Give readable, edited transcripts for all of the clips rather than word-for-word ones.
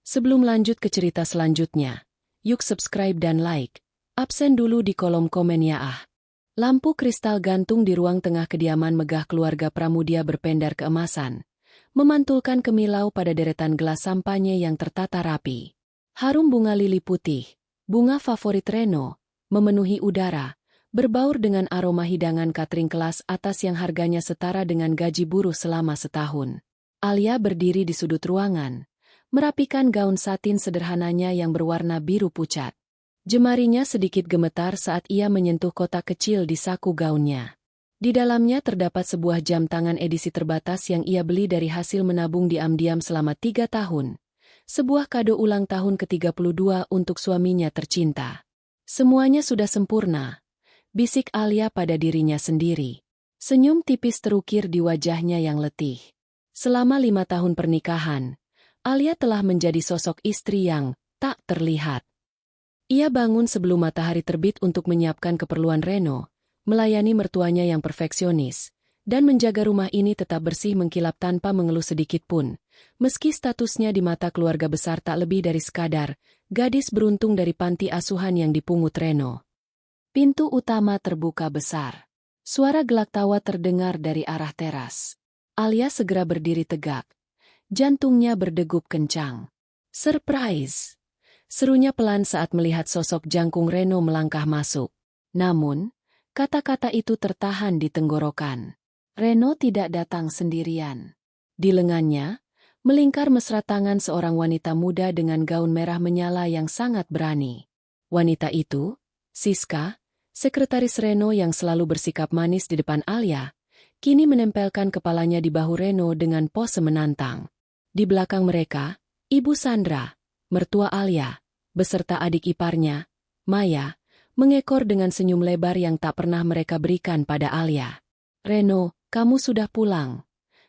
Sebelum lanjut ke cerita selanjutnya, yuk subscribe dan like. Absen dulu di kolom komen ya ah. Lampu kristal gantung di ruang tengah kediaman megah keluarga Pramudia berpendar keemasan, memantulkan kemilau pada deretan gelas sampanye yang tertata rapi. Harum bunga lili putih, bunga favorit Reno, memenuhi udara, berbaur dengan aroma hidangan catering kelas atas yang harganya setara dengan gaji buruh selama setahun. Alia berdiri di sudut ruangan, merapikan gaun satin sederhananya yang berwarna biru pucat. Jemarinya sedikit gemetar saat ia menyentuh kotak kecil di saku gaunnya. Di dalamnya terdapat sebuah jam tangan edisi terbatas yang ia beli dari hasil menabung diam-diam selama 3 tahun. Sebuah kado ulang tahun ke-32 untuk suaminya tercinta. Semuanya sudah sempurna, bisik Alia pada dirinya sendiri. Senyum tipis terukir di wajahnya yang letih. Selama 5 tahun pernikahan, Alia telah menjadi sosok istri yang tak terlihat. Ia bangun sebelum matahari terbit untuk menyiapkan keperluan Reno, melayani mertuanya yang perfeksionis, dan menjaga rumah ini tetap bersih mengkilap tanpa mengeluh sedikit pun, meski statusnya di mata keluarga besar tak lebih dari sekadar gadis beruntung dari panti asuhan yang dipungut Reno. Pintu utama terbuka besar. Suara gelak tawa terdengar dari arah teras. Alia segera berdiri tegak. Jantungnya berdegup kencang. Surprise! Serunya pelan saat melihat sosok jangkung Reno melangkah masuk. Namun, kata-kata itu tertahan di tenggorokan. Reno tidak datang sendirian. Di lengannya, melingkar mesra tangan seorang wanita muda dengan gaun merah menyala yang sangat berani. Wanita itu, Siska, sekretaris Reno yang selalu bersikap manis di depan Alia, kini menempelkan kepalanya di bahu Reno dengan pose menantang. Di belakang mereka, Ibu Sandra, mertua Alia, beserta adik iparnya, Maya, mengekor dengan senyum lebar yang tak pernah mereka berikan pada Alia. Reno, kamu sudah pulang.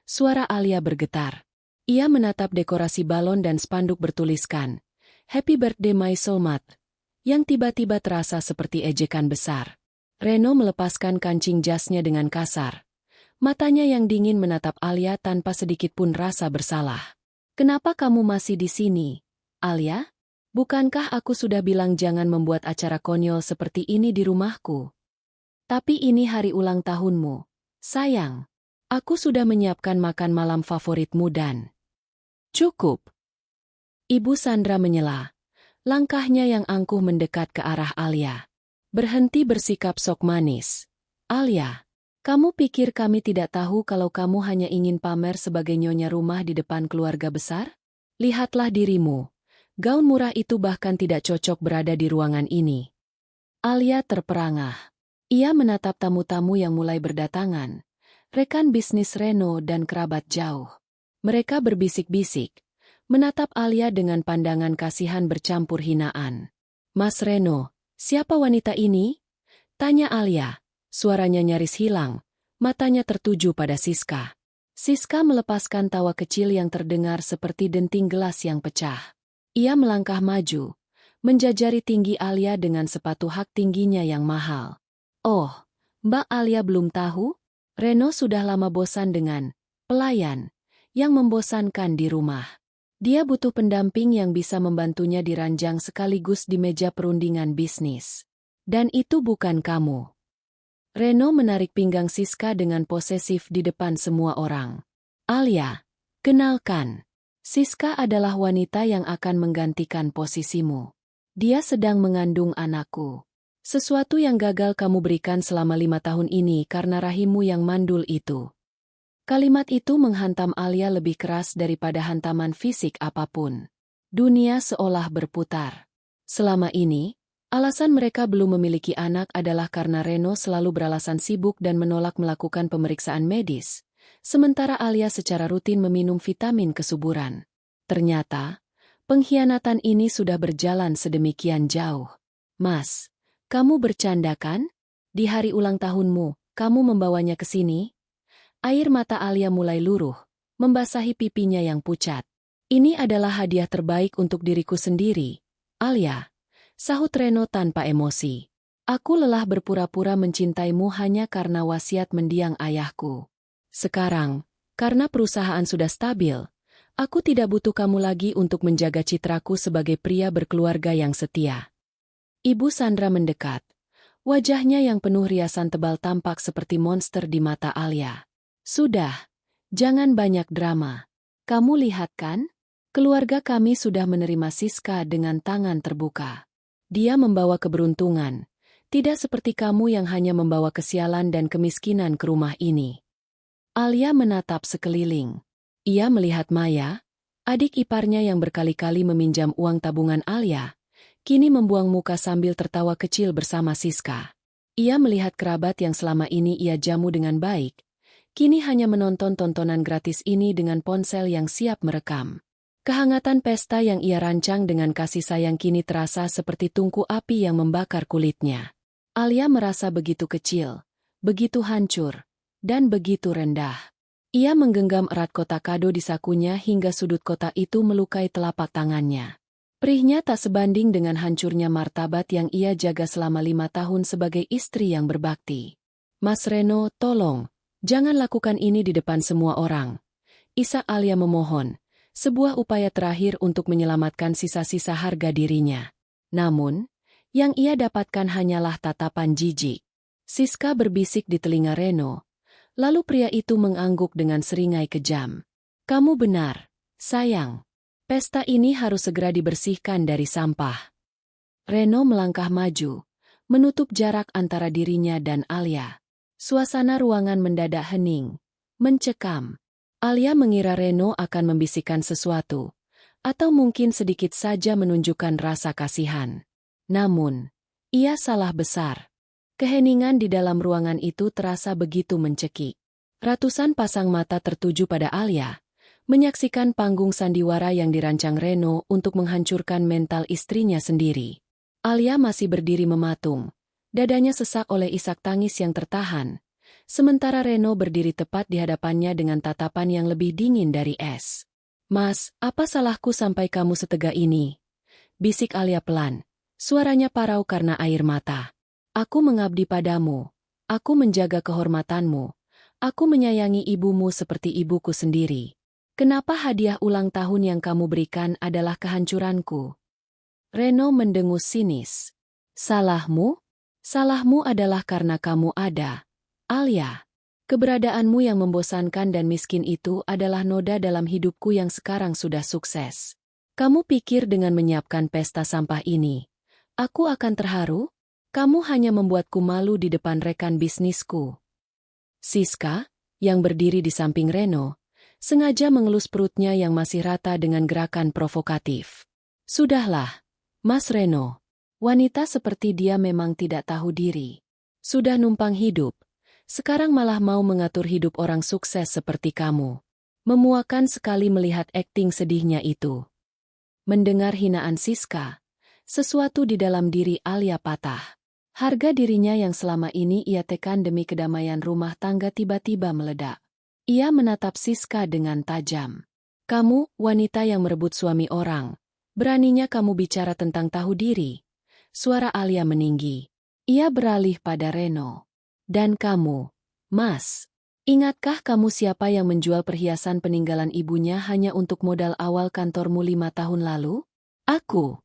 Suara Alia bergetar. Ia menatap dekorasi balon dan spanduk bertuliskan, Happy Birthday My Soulmate, yang tiba-tiba terasa seperti ejekan besar. Reno melepaskan kancing jasnya dengan kasar. Matanya yang dingin menatap Alia tanpa sedikit pun rasa bersalah. Kenapa kamu masih di sini, Alia? Bukankah aku sudah bilang jangan membuat acara konyol seperti ini di rumahku? Tapi ini hari ulang tahunmu. Sayang, aku sudah menyiapkan makan malam favoritmu dan... Cukup. Ibu Sandra menyela. Langkahnya yang angkuh mendekat ke arah Alia. Berhenti bersikap sok manis. Alia, kamu pikir kami tidak tahu kalau kamu hanya ingin pamer sebagai nyonya rumah di depan keluarga besar? Lihatlah dirimu. Gaun murah itu bahkan tidak cocok berada di ruangan ini. Alia terperangah. Ia menatap tamu-tamu yang mulai berdatangan. Rekan bisnis Reno dan kerabat jauh. Mereka berbisik-bisik, menatap Alia dengan pandangan kasihan bercampur hinaan. Mas Reno, siapa wanita ini? Tanya Alia. Suaranya nyaris hilang, matanya tertuju pada Siska. Siska melepaskan tawa kecil yang terdengar seperti denting gelas yang pecah. Ia melangkah maju, menjajari tinggi Alia dengan sepatu hak tingginya yang mahal. Oh, Mbak Alia belum tahu? Reno sudah lama bosan dengan pelayan yang membosankan di rumah. Dia butuh pendamping yang bisa membantunya diranjang sekaligus di meja perundingan bisnis. Dan itu bukan kamu. Reno menarik pinggang Siska dengan posesif di depan semua orang. Alia, kenalkan. Siska adalah wanita yang akan menggantikan posisimu. Dia sedang mengandung anakku. Sesuatu yang gagal kamu berikan selama 5 tahun ini karena rahimmu yang mandul itu. Kalimat itu menghantam Alia lebih keras daripada hantaman fisik apapun. Dunia seolah berputar. Selama ini, alasan mereka belum memiliki anak adalah karena Reno selalu beralasan sibuk dan menolak melakukan pemeriksaan medis, sementara Alia secara rutin meminum vitamin kesuburan. Ternyata, pengkhianatan ini sudah berjalan sedemikian jauh. Mas, kamu bercanda kan? Di hari ulang tahunmu, kamu membawanya ke sini? Air mata Alia mulai luruh, membasahi pipinya yang pucat. Ini adalah hadiah terbaik untuk diriku sendiri, Alia. Sahut Reno tanpa emosi. Aku lelah berpura-pura mencintaimu hanya karena wasiat mendiang ayahku. Sekarang, karena perusahaan sudah stabil, Aku tidak butuh kamu lagi untuk menjaga citraku sebagai pria berkeluarga yang setia. Ibu Sandra mendekat. Wajahnya yang penuh riasan tebal tampak seperti monster di mata Alia. Sudah, jangan banyak drama. Kamu lihat kan? Keluarga kami sudah menerima Siska dengan tangan terbuka. Dia membawa keberuntungan, tidak seperti kamu yang hanya membawa kesialan dan kemiskinan ke rumah ini. Alia menatap sekeliling. Ia melihat Maya, adik iparnya yang berkali-kali meminjam uang tabungan Alia, kini membuang muka sambil tertawa kecil bersama Siska. Ia melihat kerabat yang selama ini ia jamu dengan baik, kini hanya menonton tontonan gratis ini dengan ponsel yang siap merekam. Kehangatan pesta yang ia rancang dengan kasih sayang kini terasa seperti tungku api yang membakar kulitnya. Alia merasa begitu kecil, begitu hancur, dan begitu rendah. Ia menggenggam erat kotak kado di sakunya hingga sudut kotak itu melukai telapak tangannya. Perihnya tak sebanding dengan hancurnya martabat yang ia jaga selama 5 tahun sebagai istri yang berbakti. Mas Reno, tolong, jangan lakukan ini di depan semua orang. Isak Alia memohon, sebuah upaya terakhir untuk menyelamatkan sisa-sisa harga dirinya. Namun, yang ia dapatkan hanyalah tatapan jijik. Siska berbisik di telinga Reno. Lalu pria itu mengangguk dengan seringai kejam. Kamu benar, sayang. Pesta ini harus segera dibersihkan dari sampah. Reno melangkah maju, menutup jarak antara dirinya dan Alia. Suasana ruangan mendadak hening, mencekam. Alia mengira Reno akan membisikkan sesuatu, atau mungkin sedikit saja menunjukkan rasa kasihan. Namun, ia salah besar. Keheningan di dalam ruangan itu terasa begitu mencekik. Ratusan pasang mata tertuju pada Alia, menyaksikan panggung sandiwara yang dirancang Reno untuk menghancurkan mental istrinya sendiri. Alia masih berdiri mematung, dadanya sesak oleh isak tangis yang tertahan, sementara Reno berdiri tepat di hadapannya dengan tatapan yang lebih dingin dari es. Mas, apa salahku sampai kamu setega ini? Bisik Alia pelan, suaranya parau karena air mata. Aku mengabdi padamu, aku menjaga kehormatanmu, aku menyayangi ibumu seperti ibuku sendiri. Kenapa hadiah ulang tahun yang kamu berikan adalah kehancuranku? Reno mendengus sinis. Salahmu? Salahmu adalah karena kamu ada. Alia, keberadaanmu yang membosankan dan miskin itu adalah noda dalam hidupku yang sekarang sudah sukses. Kamu pikir dengan menyiapkan pesta sampah ini, aku akan terharu? Kamu hanya membuatku malu di depan rekan bisnisku. Siska, yang berdiri di samping Reno, sengaja mengelus perutnya yang masih rata dengan gerakan provokatif. Sudahlah, Mas Reno. Wanita seperti dia memang tidak tahu diri. Sudah numpang hidup, sekarang malah mau mengatur hidup orang sukses seperti kamu. Memuakan sekali melihat akting sedihnya itu. Mendengar hinaan Siska, sesuatu di dalam diri Alia patah. Harga dirinya yang selama ini ia tekan demi kedamaian rumah tangga tiba-tiba meledak. Ia menatap Siska dengan tajam. Kamu, wanita yang merebut suami orang, beraninya kamu bicara tentang tahu diri. Suara Alia meninggi. Ia beralih pada Reno. Dan kamu, Mas, ingatkah kamu siapa yang menjual perhiasan peninggalan ibunya hanya untuk modal awal kantormu 5 tahun lalu? Aku.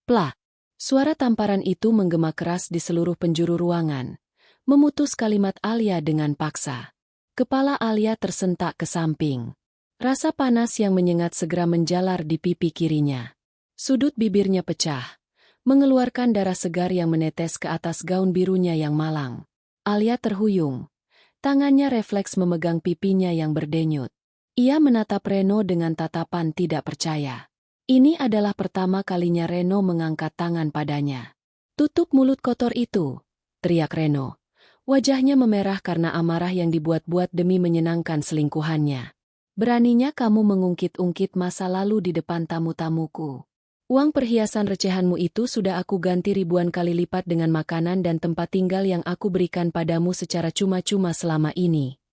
Plak. Suara tamparan itu menggema keras di seluruh penjuru ruangan, memutus kalimat Alia dengan paksa. Kepala Alia tersentak ke samping. Rasa panas yang menyengat segera menjalar di pipi kirinya. Sudut bibirnya pecah, mengeluarkan darah segar yang menetes ke atas gaun birunya yang malang. Alia terhuyung. Tangannya refleks memegang pipinya yang berdenyut. Ia menatap Reno dengan tatapan tidak percaya. Ini adalah pertama kalinya Reno mengangkat tangan padanya. Tutup mulut kotor itu, teriak Reno. Wajahnya memerah karena amarah yang dibuat-buat demi menyenangkan selingkuhannya. Beraninya kamu mengungkit-ungkit masa lalu di depan tamu-tamuku. Uang perhiasan recehanmu itu sudah aku ganti ribuan kali lipat dengan makanan dan tempat tinggal yang aku berikan padamu secara cuma-cuma selama ini.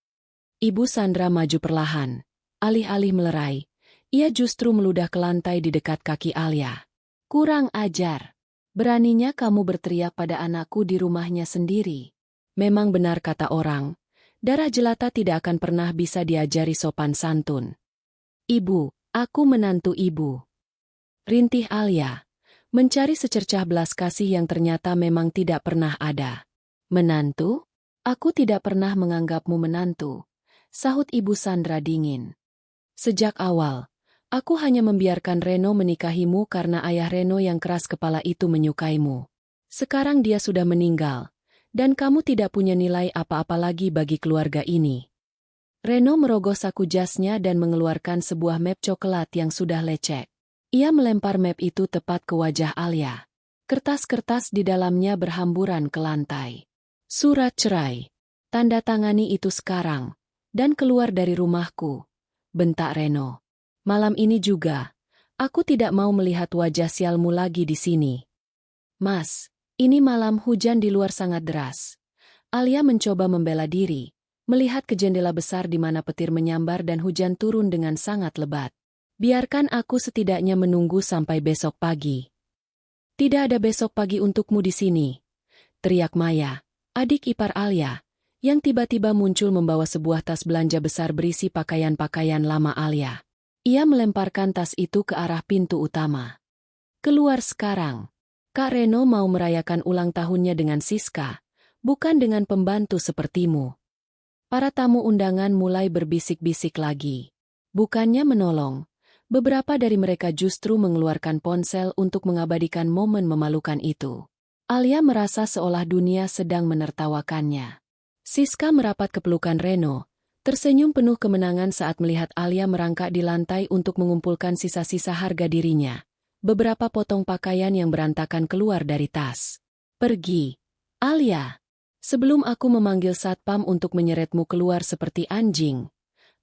Ibu Sandra maju perlahan. Alih-alih melerai, ia justru meludah ke lantai di dekat kaki Alia. Kurang ajar. Beraninya kamu berteriak pada anakku di rumahnya sendiri. Memang benar kata orang, darah jelata tidak akan pernah bisa diajari sopan santun. Ibu, Aku menantu ibu. Rintih Alia, mencari secercah belas kasih yang ternyata memang tidak pernah ada. Menantu? Aku tidak pernah menganggapmu menantu, sahut Ibu Sandra dingin. Sejak awal, aku hanya membiarkan Reno menikahimu karena ayah Reno yang keras kepala itu menyukaimu. Sekarang dia sudah meninggal, dan kamu tidak punya nilai apa-apa lagi bagi keluarga ini. Reno merogoh saku jasnya dan mengeluarkan sebuah map coklat yang sudah lecek. Ia melempar map itu tepat ke wajah Alia. Kertas-kertas di dalamnya berhamburan ke lantai. Surat cerai. Tanda tangani itu sekarang, dan keluar dari rumahku, bentak Reno. Malam ini juga, aku tidak mau melihat wajah sialmu lagi di sini. Mas, ini malam hujan di luar sangat deras. Alia mencoba membela diri, melihat ke jendela besar di mana petir menyambar dan hujan turun dengan sangat lebat. Biarkan aku setidaknya menunggu sampai besok pagi. Tidak ada besok pagi untukmu di sini, teriak Maya, adik ipar Alia, yang tiba-tiba muncul membawa sebuah tas belanja besar berisi pakaian-pakaian lama Alia. Ia melemparkan tas itu ke arah pintu utama. Keluar sekarang. Kak Reno mau merayakan ulang tahunnya dengan Siska, bukan dengan pembantu sepertimu. Para tamu undangan mulai berbisik-bisik lagi. Bukannya menolong, beberapa dari mereka justru mengeluarkan ponsel untuk mengabadikan momen memalukan itu. Alia merasa seolah dunia sedang menertawakannya. Siska merapat ke pelukan Reno, tersenyum penuh kemenangan saat melihat Alia merangkak di lantai untuk mengumpulkan sisa-sisa harga dirinya. Beberapa potong pakaian yang berantakan keluar dari tas. Pergi, Alia. Sebelum aku memanggil satpam untuk menyeretmu keluar seperti anjing,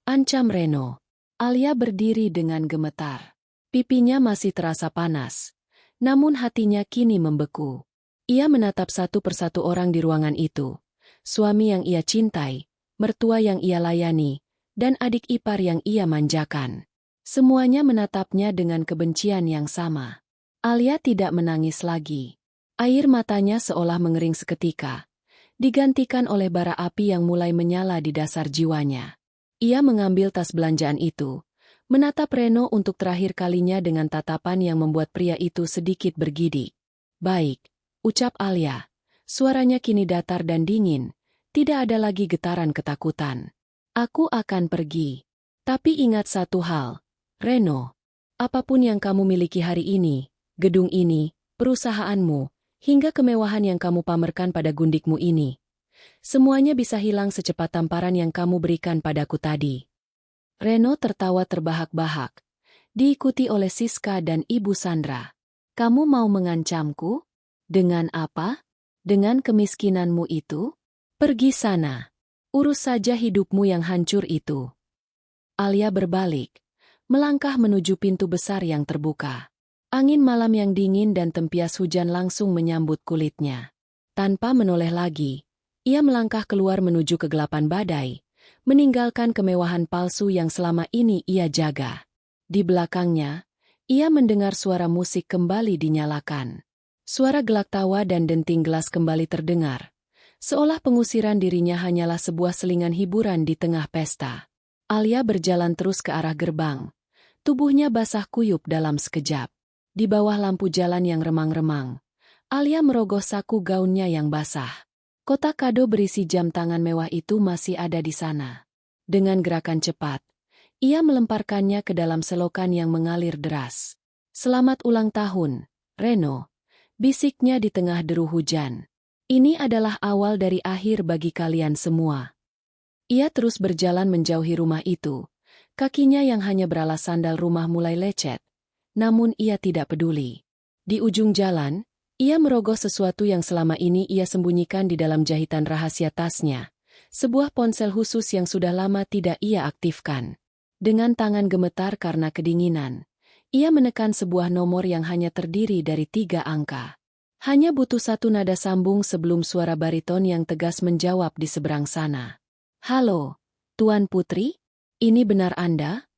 ancam Reno. Alia berdiri dengan gemetar. Pipinya masih terasa panas, namun hatinya kini membeku. Ia menatap satu persatu orang di ruangan itu. Suami yang ia cintai, mertua yang ia layani, dan adik ipar yang ia manjakan. Semuanya menatapnya dengan kebencian yang sama. Alia tidak menangis lagi. Air matanya seolah mengering seketika, digantikan oleh bara api yang mulai menyala di dasar jiwanya. Ia mengambil tas belanjaan itu, menatap Reno untuk terakhir kalinya dengan tatapan yang membuat pria itu sedikit bergidik. Baik, ucap Alia. Suaranya kini datar dan dingin, tidak ada lagi getaran ketakutan. Aku akan pergi. Tapi ingat satu hal, Reno. Apapun yang kamu miliki hari ini, gedung ini, perusahaanmu, hingga kemewahan yang kamu pamerkan pada gundikmu ini, semuanya bisa hilang secepat tamparan yang kamu berikan padaku tadi. Reno tertawa terbahak-bahak, diikuti oleh Siska dan Ibu Sandra. Kamu mau mengancamku? Dengan apa? Dengan kemiskinanmu itu? Pergi sana. Urus saja hidupmu yang hancur itu. Alia berbalik, melangkah menuju pintu besar yang terbuka. Angin malam yang dingin dan tempias hujan langsung menyambut kulitnya. Tanpa menoleh lagi, ia melangkah keluar menuju kegelapan badai, meninggalkan kemewahan palsu yang selama ini ia jaga. Di belakangnya, ia mendengar suara musik kembali dinyalakan. Suara gelak tawa dan denting gelas kembali terdengar, seolah pengusiran dirinya hanyalah sebuah selingan hiburan di tengah pesta. Alia berjalan terus ke arah gerbang. Tubuhnya basah kuyup dalam sekejap. Di bawah lampu jalan yang remang-remang, Alia merogoh saku gaunnya yang basah. Kotak kado berisi jam tangan mewah itu masih ada di sana. Dengan gerakan cepat, ia melemparkannya ke dalam selokan yang mengalir deras. Selamat ulang tahun, Reno, bisiknya di tengah deru hujan. Ini adalah awal dari akhir bagi kalian semua. Ia terus berjalan menjauhi rumah itu. Kakinya yang hanya beralas sandal rumah mulai lecet. Namun ia tidak peduli. Di ujung jalan, ia merogoh sesuatu yang selama ini ia sembunyikan di dalam jahitan rahasia tasnya. Sebuah ponsel khusus yang sudah lama tidak ia aktifkan. Dengan tangan gemetar karena kedinginan, ia menekan sebuah nomor yang hanya terdiri dari 3 angka. Hanya butuh satu nada sambung sebelum suara bariton yang tegas menjawab di seberang sana. Halo, Tuan Putri? Ini benar Anda?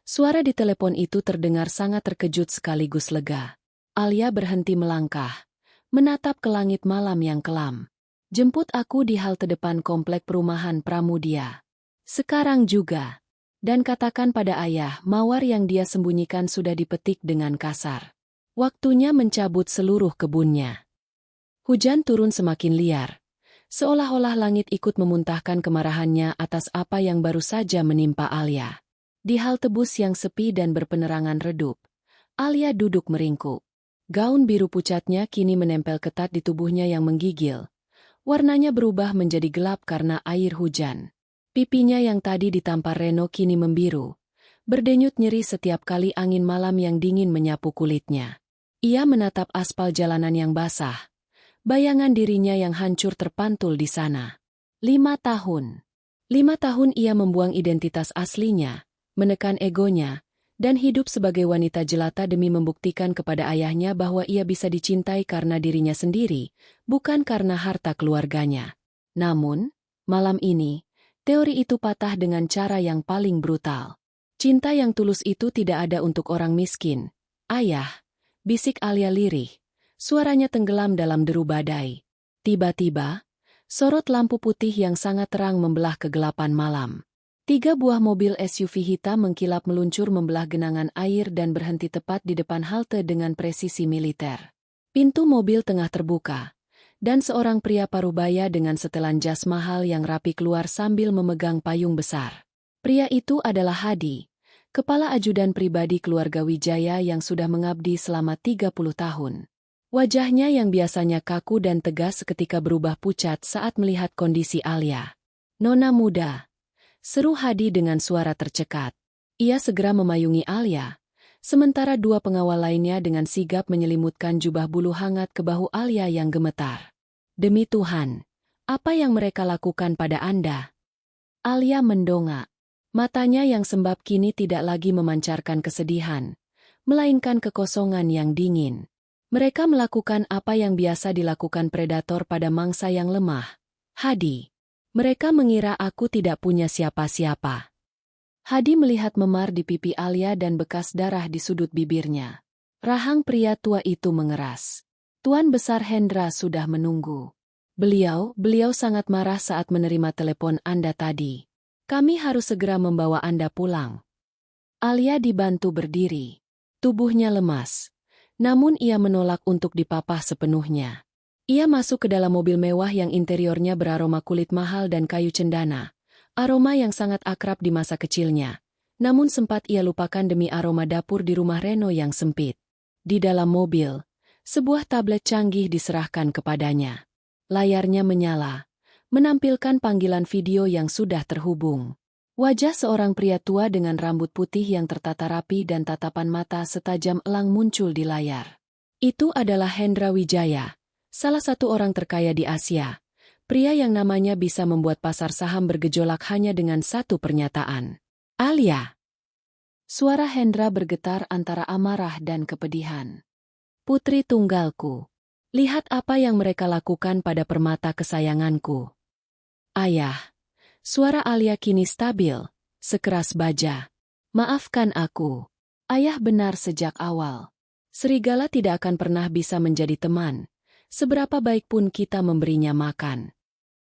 Suara di telepon itu terdengar sangat terkejut sekaligus lega. Alia berhenti melangkah, menatap ke langit malam yang kelam. Jemput aku di halte depan komplek perumahan Pramudia. Sekarang juga. Dan katakan pada ayah, mawar yang dia sembunyikan sudah dipetik dengan kasar. Waktunya mencabut seluruh kebunnya. Hujan turun semakin liar. Seolah-olah langit ikut memuntahkan kemarahannya atas apa yang baru saja menimpa Alia. Di halte bus yang sepi dan berpenerangan redup, Alia duduk meringkuk. Gaun biru pucatnya kini menempel ketat di tubuhnya yang menggigil. Warnanya berubah menjadi gelap karena air hujan. Pipinya yang tadi ditampar Reno kini membiru. Berdenyut nyeri setiap kali angin malam yang dingin menyapu kulitnya. Ia menatap aspal jalanan yang basah. Bayangan dirinya yang hancur terpantul di sana. 5 tahun. 5 tahun ia membuang identitas aslinya, menekan egonya, dan hidup sebagai wanita jelata demi membuktikan kepada ayahnya bahwa ia bisa dicintai karena dirinya sendiri, bukan karena harta keluarganya. Namun, malam ini, teori itu patah dengan cara yang paling brutal. Cinta yang tulus itu tidak ada untuk orang miskin. Ayah, bisik Alia lirih. Suaranya tenggelam dalam deru badai. Tiba-tiba, sorot lampu putih yang sangat terang membelah kegelapan malam. 3 buah mobil SUV hitam mengkilap meluncur membelah genangan air dan berhenti tepat di depan halte dengan presisi militer. Pintu mobil tengah terbuka, dan seorang pria parubaya dengan setelan jas mahal yang rapi keluar sambil memegang payung besar. Pria itu adalah Hadi, kepala ajudan pribadi keluarga Wijaya yang sudah mengabdi selama 30 tahun. Wajahnya yang biasanya kaku dan tegas seketika berubah pucat saat melihat kondisi Alia. "Nona muda," seru Hadi dengan suara tercekat. Ia segera memayungi Alia, sementara 2 pengawal lainnya dengan sigap menyelimutkan jubah bulu hangat ke bahu Alia yang gemetar. "Demi Tuhan, apa yang mereka lakukan pada Anda?" Alia mendongak. Matanya yang sembab kini tidak lagi memancarkan kesedihan, melainkan kekosongan yang dingin. Mereka melakukan apa yang biasa dilakukan predator pada mangsa yang lemah. "Hadi, mereka mengira aku tidak punya siapa-siapa." Hadi melihat memar di pipi Alia dan bekas darah di sudut bibirnya. Rahang pria tua itu mengeras. "Tuan Besar Hendra sudah menunggu. Beliau sangat marah saat menerima telepon Anda tadi. Kami harus segera membawa Anda pulang." Alia dibantu berdiri. Tubuhnya lemas. Namun ia menolak untuk dipapah sepenuhnya. Ia masuk ke dalam mobil mewah yang interiornya beraroma kulit mahal dan kayu cendana. Aroma yang sangat akrab di masa kecilnya. Namun sempat ia lupakan demi aroma dapur di rumah Reno yang sempit. Di dalam mobil, sebuah tablet canggih diserahkan kepadanya. Layarnya menyala, menampilkan panggilan video yang sudah terhubung. Wajah seorang pria tua dengan rambut putih yang tertata rapi dan tatapan mata setajam elang muncul di layar. Itu adalah Hendra Wijaya, salah satu orang terkaya di Asia. Pria yang namanya bisa membuat pasar saham bergejolak hanya dengan satu pernyataan. "Alia." Suara Hendra bergetar antara amarah dan kepedihan. "Putri tunggalku. Lihat apa yang mereka lakukan pada permata kesayanganku." "Ayah." Suara Alia kini stabil, sekeras baja. "Maafkan aku. Ayah benar sejak awal. Serigala tidak akan pernah bisa menjadi teman, seberapa baik pun kita memberinya makan."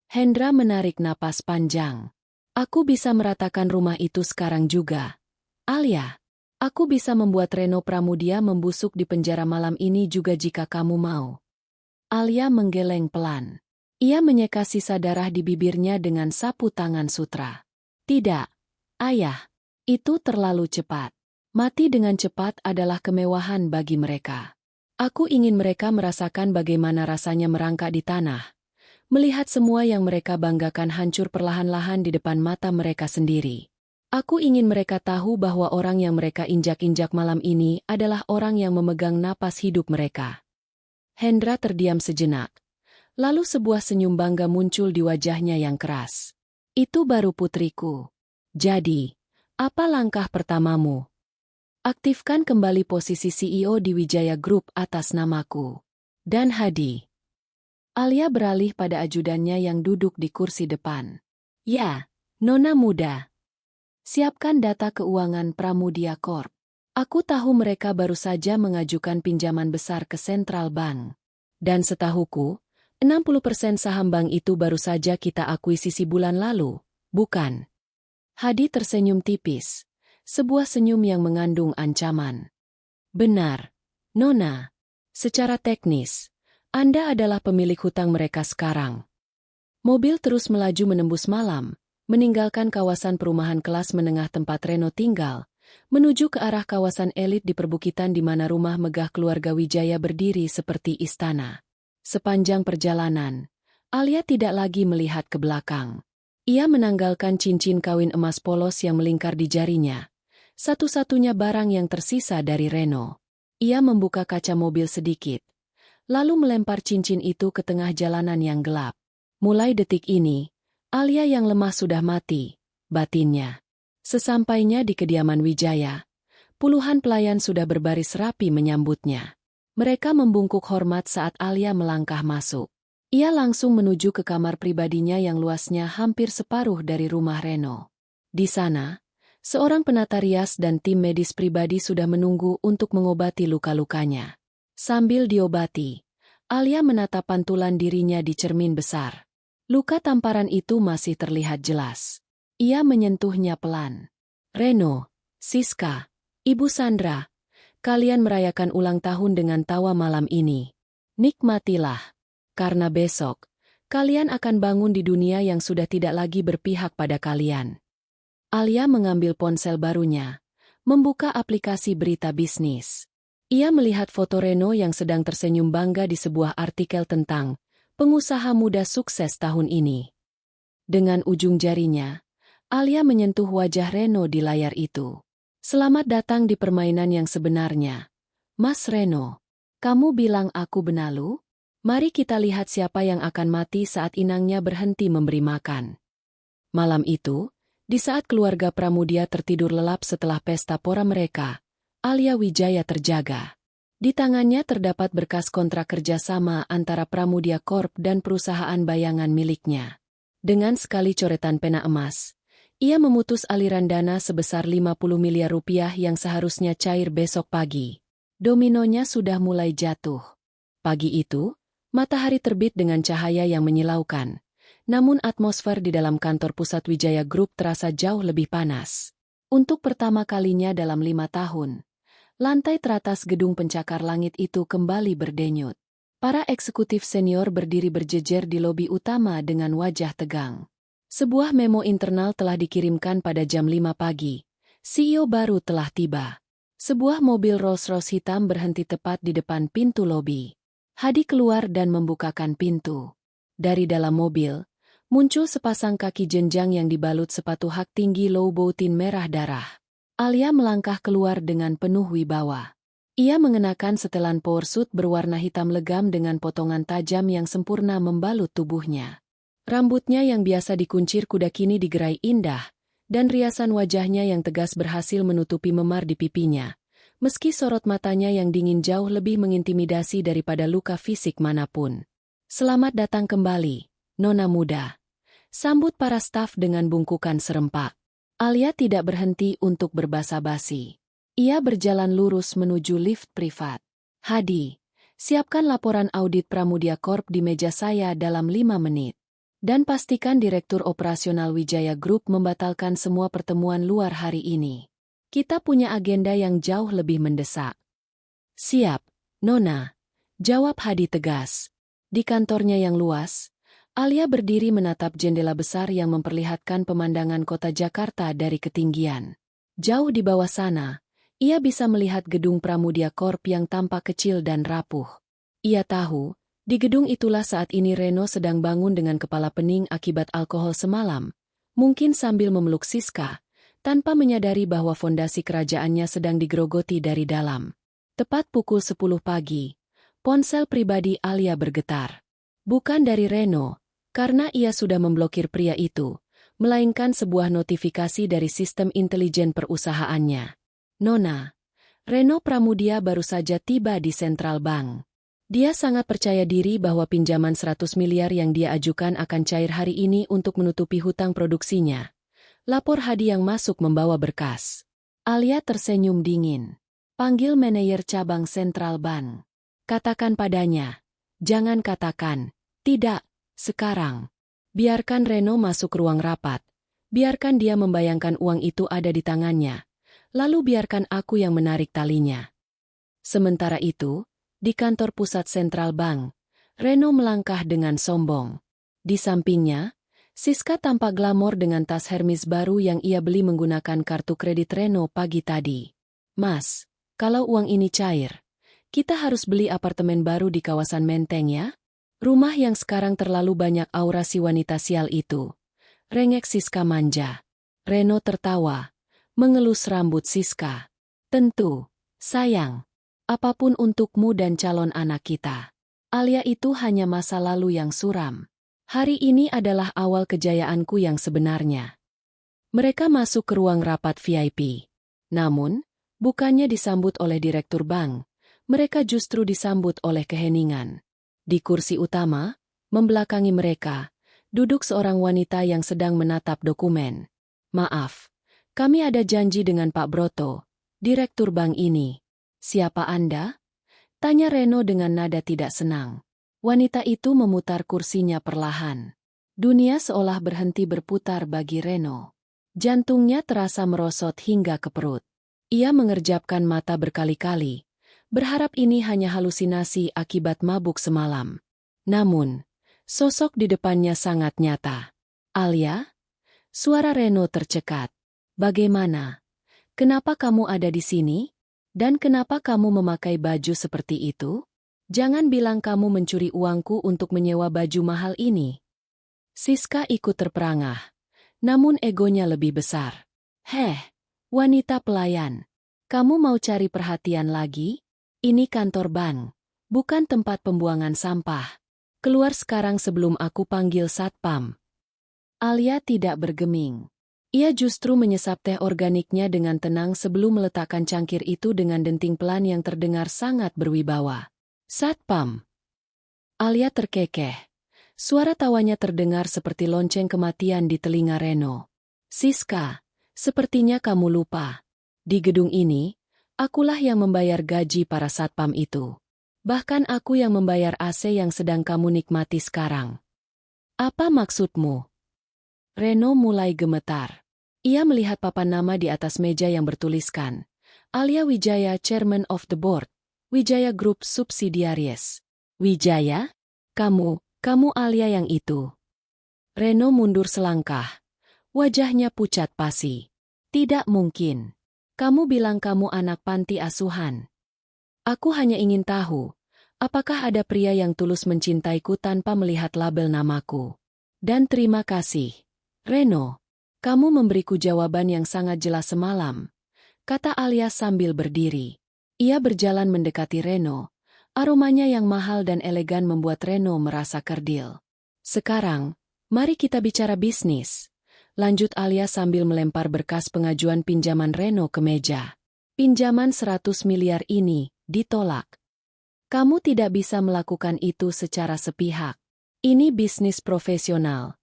Hendra menarik napas panjang. "Aku bisa meratakan rumah itu sekarang juga. Alia, aku bisa membuat Reno Pramudia membusuk di penjara malam ini juga jika kamu mau." Alia menggeleng pelan. Ia menyeka sisa darah di bibirnya dengan sapu tangan sutra. "Tidak, ayah. Itu terlalu cepat. Mati dengan cepat adalah kemewahan bagi mereka. Aku ingin mereka merasakan bagaimana rasanya merangkak di tanah. Melihat semua yang mereka banggakan hancur perlahan-lahan di depan mata mereka sendiri. Aku ingin mereka tahu bahwa orang yang mereka injak-injak malam ini adalah orang yang memegang napas hidup mereka." Hendra terdiam sejenak. Lalu sebuah senyum bangga muncul di wajahnya yang keras. "Itu baru putriku. Jadi, apa langkah pertamamu?" "Aktifkan kembali posisi CEO di Wijaya Group atas namaku. Dan Hadi." Alia beralih pada ajudannya yang duduk di kursi depan. "Ya, Nona muda. Siapkan data keuangan Pramudia Corp. Aku tahu mereka baru saja mengajukan pinjaman besar ke Central Bank. Dan setahuku, 60% saham bank itu baru saja kita akuisisi bulan lalu, bukan?" Hadi tersenyum tipis. Sebuah senyum yang mengandung ancaman. Benar, Nona. Secara teknis, Anda adalah pemilik hutang mereka sekarang. Mobil terus melaju menembus malam, meninggalkan kawasan perumahan kelas menengah tempat Reno tinggal, menuju ke arah kawasan elit di perbukitan di mana rumah megah keluarga Wijaya berdiri seperti istana. Sepanjang perjalanan, Alia tidak lagi melihat ke belakang. Ia menanggalkan cincin kawin emas polos yang melingkar di jarinya, satu-satunya barang yang tersisa dari Reno. Ia membuka kaca mobil sedikit, lalu melempar cincin itu ke tengah jalanan yang gelap. Mulai detik ini, Alia yang lemah sudah mati, batinnya. Sesampainya di kediaman Wijaya, puluhan pelayan sudah berbaris rapi menyambutnya. Mereka membungkuk hormat saat Alia melangkah masuk. Ia langsung menuju ke kamar pribadinya yang luasnya hampir separuh dari rumah Reno. Di sana, seorang penata rias dan tim medis pribadi sudah menunggu untuk mengobati luka-lukanya. Sambil diobati, Alia menatap pantulan dirinya di cermin besar. Luka tamparan itu masih terlihat jelas. Ia menyentuhnya pelan. Reno, Siska, Ibu Sandra, kalian merayakan ulang tahun dengan tawa malam ini. Nikmatilah. Karena besok, kalian akan bangun di dunia yang sudah tidak lagi berpihak pada kalian. Alia mengambil ponsel barunya, membuka aplikasi berita bisnis. Ia melihat foto Reno yang sedang tersenyum bangga di sebuah artikel tentang pengusaha muda sukses tahun ini. Dengan ujung jarinya, Alia menyentuh wajah Reno di layar itu. Selamat datang di permainan yang sebenarnya. Mas Reno, kamu bilang aku benalu? Mari kita lihat siapa yang akan mati saat inangnya berhenti memberi makan. Malam itu, di saat keluarga Pramudia tertidur lelap setelah pesta pora mereka, Alia Wijaya terjaga. Di tangannya terdapat berkas kontrak kerjasama antara Pramudia Corp dan perusahaan bayangan miliknya. Dengan sekali coretan pena emas, ia memutus aliran dana sebesar 50 miliar rupiah yang seharusnya cair besok pagi. Dominonya sudah mulai jatuh. Pagi itu, matahari terbit dengan cahaya yang menyilaukan. Namun atmosfer di dalam kantor pusat Wijaya Group terasa jauh lebih panas. Untuk pertama kalinya dalam 5 tahun, lantai teratas gedung pencakar langit itu kembali berdenyut. Para eksekutif senior berdiri berjejer di lobi utama dengan wajah tegang. Sebuah memo internal telah dikirimkan pada jam 5 pagi. CEO baru telah tiba. Sebuah mobil Rolls-Royce hitam berhenti tepat di depan pintu lobi. Hadi keluar dan membukakan pintu. Dari dalam mobil, muncul sepasang kaki jenjang yang dibalut sepatu hak tinggi low boutin merah darah. Alia melangkah keluar dengan penuh wibawa. Ia mengenakan setelan powersuit berwarna hitam legam dengan potongan tajam yang sempurna membalut tubuhnya. Rambutnya yang biasa dikuncir kuda kini digerai indah, dan riasan wajahnya yang tegas berhasil menutupi memar di pipinya. Meski sorot matanya yang dingin jauh lebih mengintimidasi daripada luka fisik manapun. Selamat datang kembali, Nona muda. Sambut para staf dengan bungkukan serempak. Alia tidak berhenti untuk berbasa-basi. Ia berjalan lurus menuju lift privat. Hadi, siapkan laporan audit Pramudia Corp di meja saya dalam 5 menit. Dan pastikan Direktur Operasional Wijaya Group membatalkan semua pertemuan luar hari ini. Kita punya agenda yang jauh lebih mendesak. Siap, Nona. Jawab Hadi tegas. Di kantornya yang luas, Alia berdiri menatap jendela besar yang memperlihatkan pemandangan kota Jakarta dari ketinggian. Jauh di bawah sana, ia bisa melihat gedung Pramudia Corp yang tampak kecil dan rapuh. Ia tahu, di gedung itulah saat ini Reno sedang bangun dengan kepala pening akibat alkohol semalam, mungkin sambil memeluk Siska, tanpa menyadari bahwa fondasi kerajaannya sedang digerogoti dari dalam. Tepat pukul 10 pagi, ponsel pribadi Alia bergetar. Bukan dari Reno, karena ia sudah memblokir pria itu, melainkan sebuah notifikasi dari sistem intelijen perusahaannya. Nona, Reno Pramudia baru saja tiba di Central Bank. Dia sangat percaya diri bahwa pinjaman 100 miliar yang dia ajukan akan cair hari ini untuk menutupi hutang produksinya. Lapor Hadi yang masuk membawa berkas. Alia tersenyum dingin. Panggil manajer cabang Central Bank. Katakan padanya. Jangan katakan. Tidak, sekarang. Biarkan Reno masuk ruang rapat. Biarkan dia membayangkan uang itu ada di tangannya. Lalu biarkan aku yang menarik talinya. Sementara itu, di kantor pusat Sentral Bank, Reno melangkah dengan sombong. Di sampingnya, Siska tampak glamor dengan tas Hermes baru yang ia beli menggunakan kartu kredit Reno pagi tadi. Mas, kalau uang ini cair, kita harus beli apartemen baru di kawasan Menteng ya? Rumah yang sekarang terlalu banyak aura si wanita sial itu. Rengek Siska manja. Reno tertawa, mengelus rambut Siska. Tentu, sayang. Apapun untukmu dan calon anak kita. Alia itu hanya masa lalu yang suram. Hari ini adalah awal kejayaanku yang sebenarnya. Mereka masuk ke ruang rapat VIP. Namun, bukannya disambut oleh direktur bank, mereka justru disambut oleh keheningan. Di kursi utama, membelakangi mereka, duduk seorang wanita yang sedang menatap dokumen. Maaf, kami ada janji dengan Pak Broto, direktur bank ini. Siapa Anda? Tanya Reno dengan nada tidak senang. Wanita itu memutar kursinya perlahan. Dunia seolah berhenti berputar bagi Reno. Jantungnya terasa merosot hingga ke perut. Ia mengerjapkan mata berkali-kali, berharap ini hanya halusinasi akibat mabuk semalam. Namun, sosok di depannya sangat nyata. Alia? Suara Reno tercekat. Bagaimana? Kenapa kamu ada di sini? Dan kenapa kamu memakai baju seperti itu? Jangan bilang kamu mencuri uangku untuk menyewa baju mahal ini. Siska ikut terperangah. Namun egonya lebih besar. Heh, wanita pelayan. Kamu mau cari perhatian lagi? Ini kantor bank, bukan tempat pembuangan sampah. Keluar sekarang sebelum aku panggil satpam. Alia tidak bergeming. Ia justru menyesap teh organiknya dengan tenang sebelum meletakkan cangkir itu dengan denting pelan yang terdengar sangat berwibawa. Satpam. Alia terkekeh. Suara tawanya terdengar seperti lonceng kematian di telinga Reno. Siska, sepertinya kamu lupa. Di gedung ini, akulah yang membayar gaji para satpam itu. Bahkan aku yang membayar AC yang sedang kamu nikmati sekarang. Apa maksudmu? Reno mulai gemetar. Ia melihat papan nama di atas meja yang bertuliskan, Alia Wijaya Chairman of the Board, Wijaya Group Subsidiaries. Wijaya? Kamu Alia yang itu. Reno mundur selangkah. Wajahnya pucat pasi. Tidak mungkin. Kamu bilang kamu anak panti asuhan. Aku hanya ingin tahu, apakah ada pria yang tulus mencintaiku tanpa melihat label namaku? Dan terima kasih. Reno, kamu memberiku jawaban yang sangat jelas semalam, kata Alia sambil berdiri. Ia berjalan mendekati Reno. Aromanya yang mahal dan elegan membuat Reno merasa kerdil. Sekarang, mari kita bicara bisnis. Lanjut Alia sambil melempar berkas pengajuan pinjaman Reno ke meja. Pinjaman 100 miliar ini ditolak. Kamu tidak bisa melakukan itu secara sepihak. Ini bisnis profesional.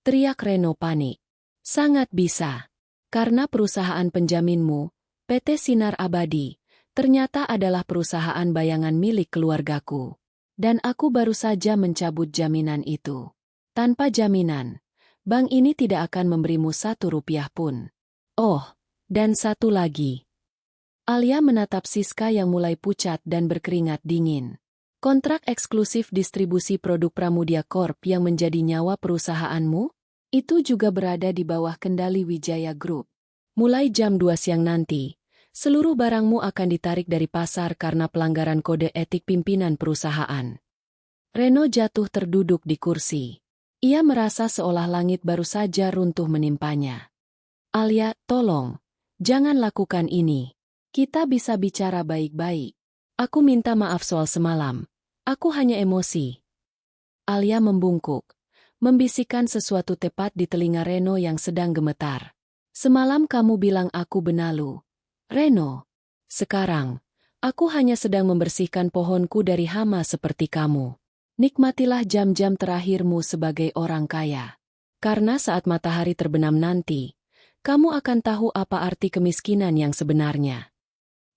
Teriak Reno panik. Sangat bisa. Karena perusahaan penjaminmu, PT Sinar Abadi, ternyata adalah perusahaan bayangan milik keluargaku. Dan aku baru saja mencabut jaminan itu. Tanpa jaminan, bank ini tidak akan memberimu 1 rupiah pun. Oh, dan satu lagi. Alia menatap Siska yang mulai pucat dan berkeringat dingin. Kontrak eksklusif distribusi produk Pramudia Corp yang menjadi nyawa perusahaanmu, itu juga berada di bawah kendali Wijaya Group. Mulai jam 2 siang nanti, seluruh barangmu akan ditarik dari pasar karena pelanggaran kode etik pimpinan perusahaan. Reno jatuh terduduk di kursi. Ia merasa seolah langit baru saja runtuh menimpanya. Alia, tolong, jangan lakukan ini. Kita bisa bicara baik-baik. Aku minta maaf soal semalam. Aku hanya emosi. Alia membungkuk, membisikkan sesuatu tepat di telinga Reno yang sedang gemetar. Semalam kamu bilang aku benalu. Reno, sekarang, aku hanya sedang membersihkan pohonku dari hama seperti kamu. Nikmatilah jam-jam terakhirmu sebagai orang kaya. Karena saat matahari terbenam nanti, kamu akan tahu apa arti kemiskinan yang sebenarnya.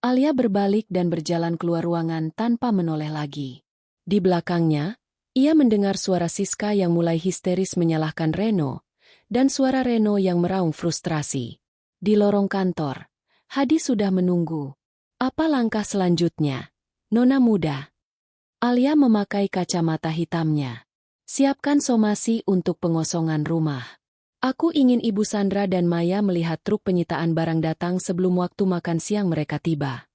Alia berbalik dan berjalan keluar ruangan tanpa menoleh lagi. Di belakangnya, ia mendengar suara Siska yang mulai histeris menyalahkan Reno, dan suara Reno yang meraung frustrasi. Di lorong kantor, Hadi sudah menunggu. Apa langkah selanjutnya, Nona muda? Alia memakai kacamata hitamnya. Siapkan somasi untuk pengosongan rumah. Aku ingin Ibu Sandra dan Maya melihat truk penyitaan barang datang sebelum waktu makan siang mereka tiba.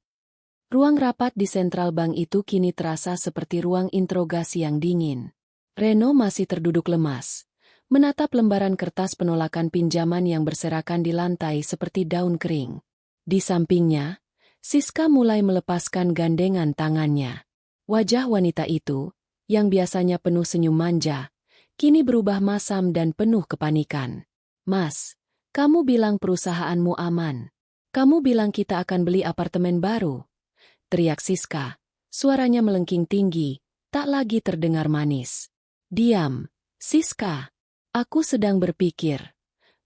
Ruang rapat di Sentral Bank itu kini terasa seperti ruang interogasi yang dingin. Reno masih terduduk lemas, menatap lembaran kertas penolakan pinjaman yang berserakan di lantai seperti daun kering. Di sampingnya, Siska mulai melepaskan gandengan tangannya. Wajah wanita itu, yang biasanya penuh senyum manja, kini berubah masam dan penuh kepanikan. Mas, kamu bilang perusahaanmu aman. Kamu bilang kita akan beli apartemen baru. Teriak Siska, suaranya melengking tinggi, tak lagi terdengar manis. Diam, Siska. Aku sedang berpikir.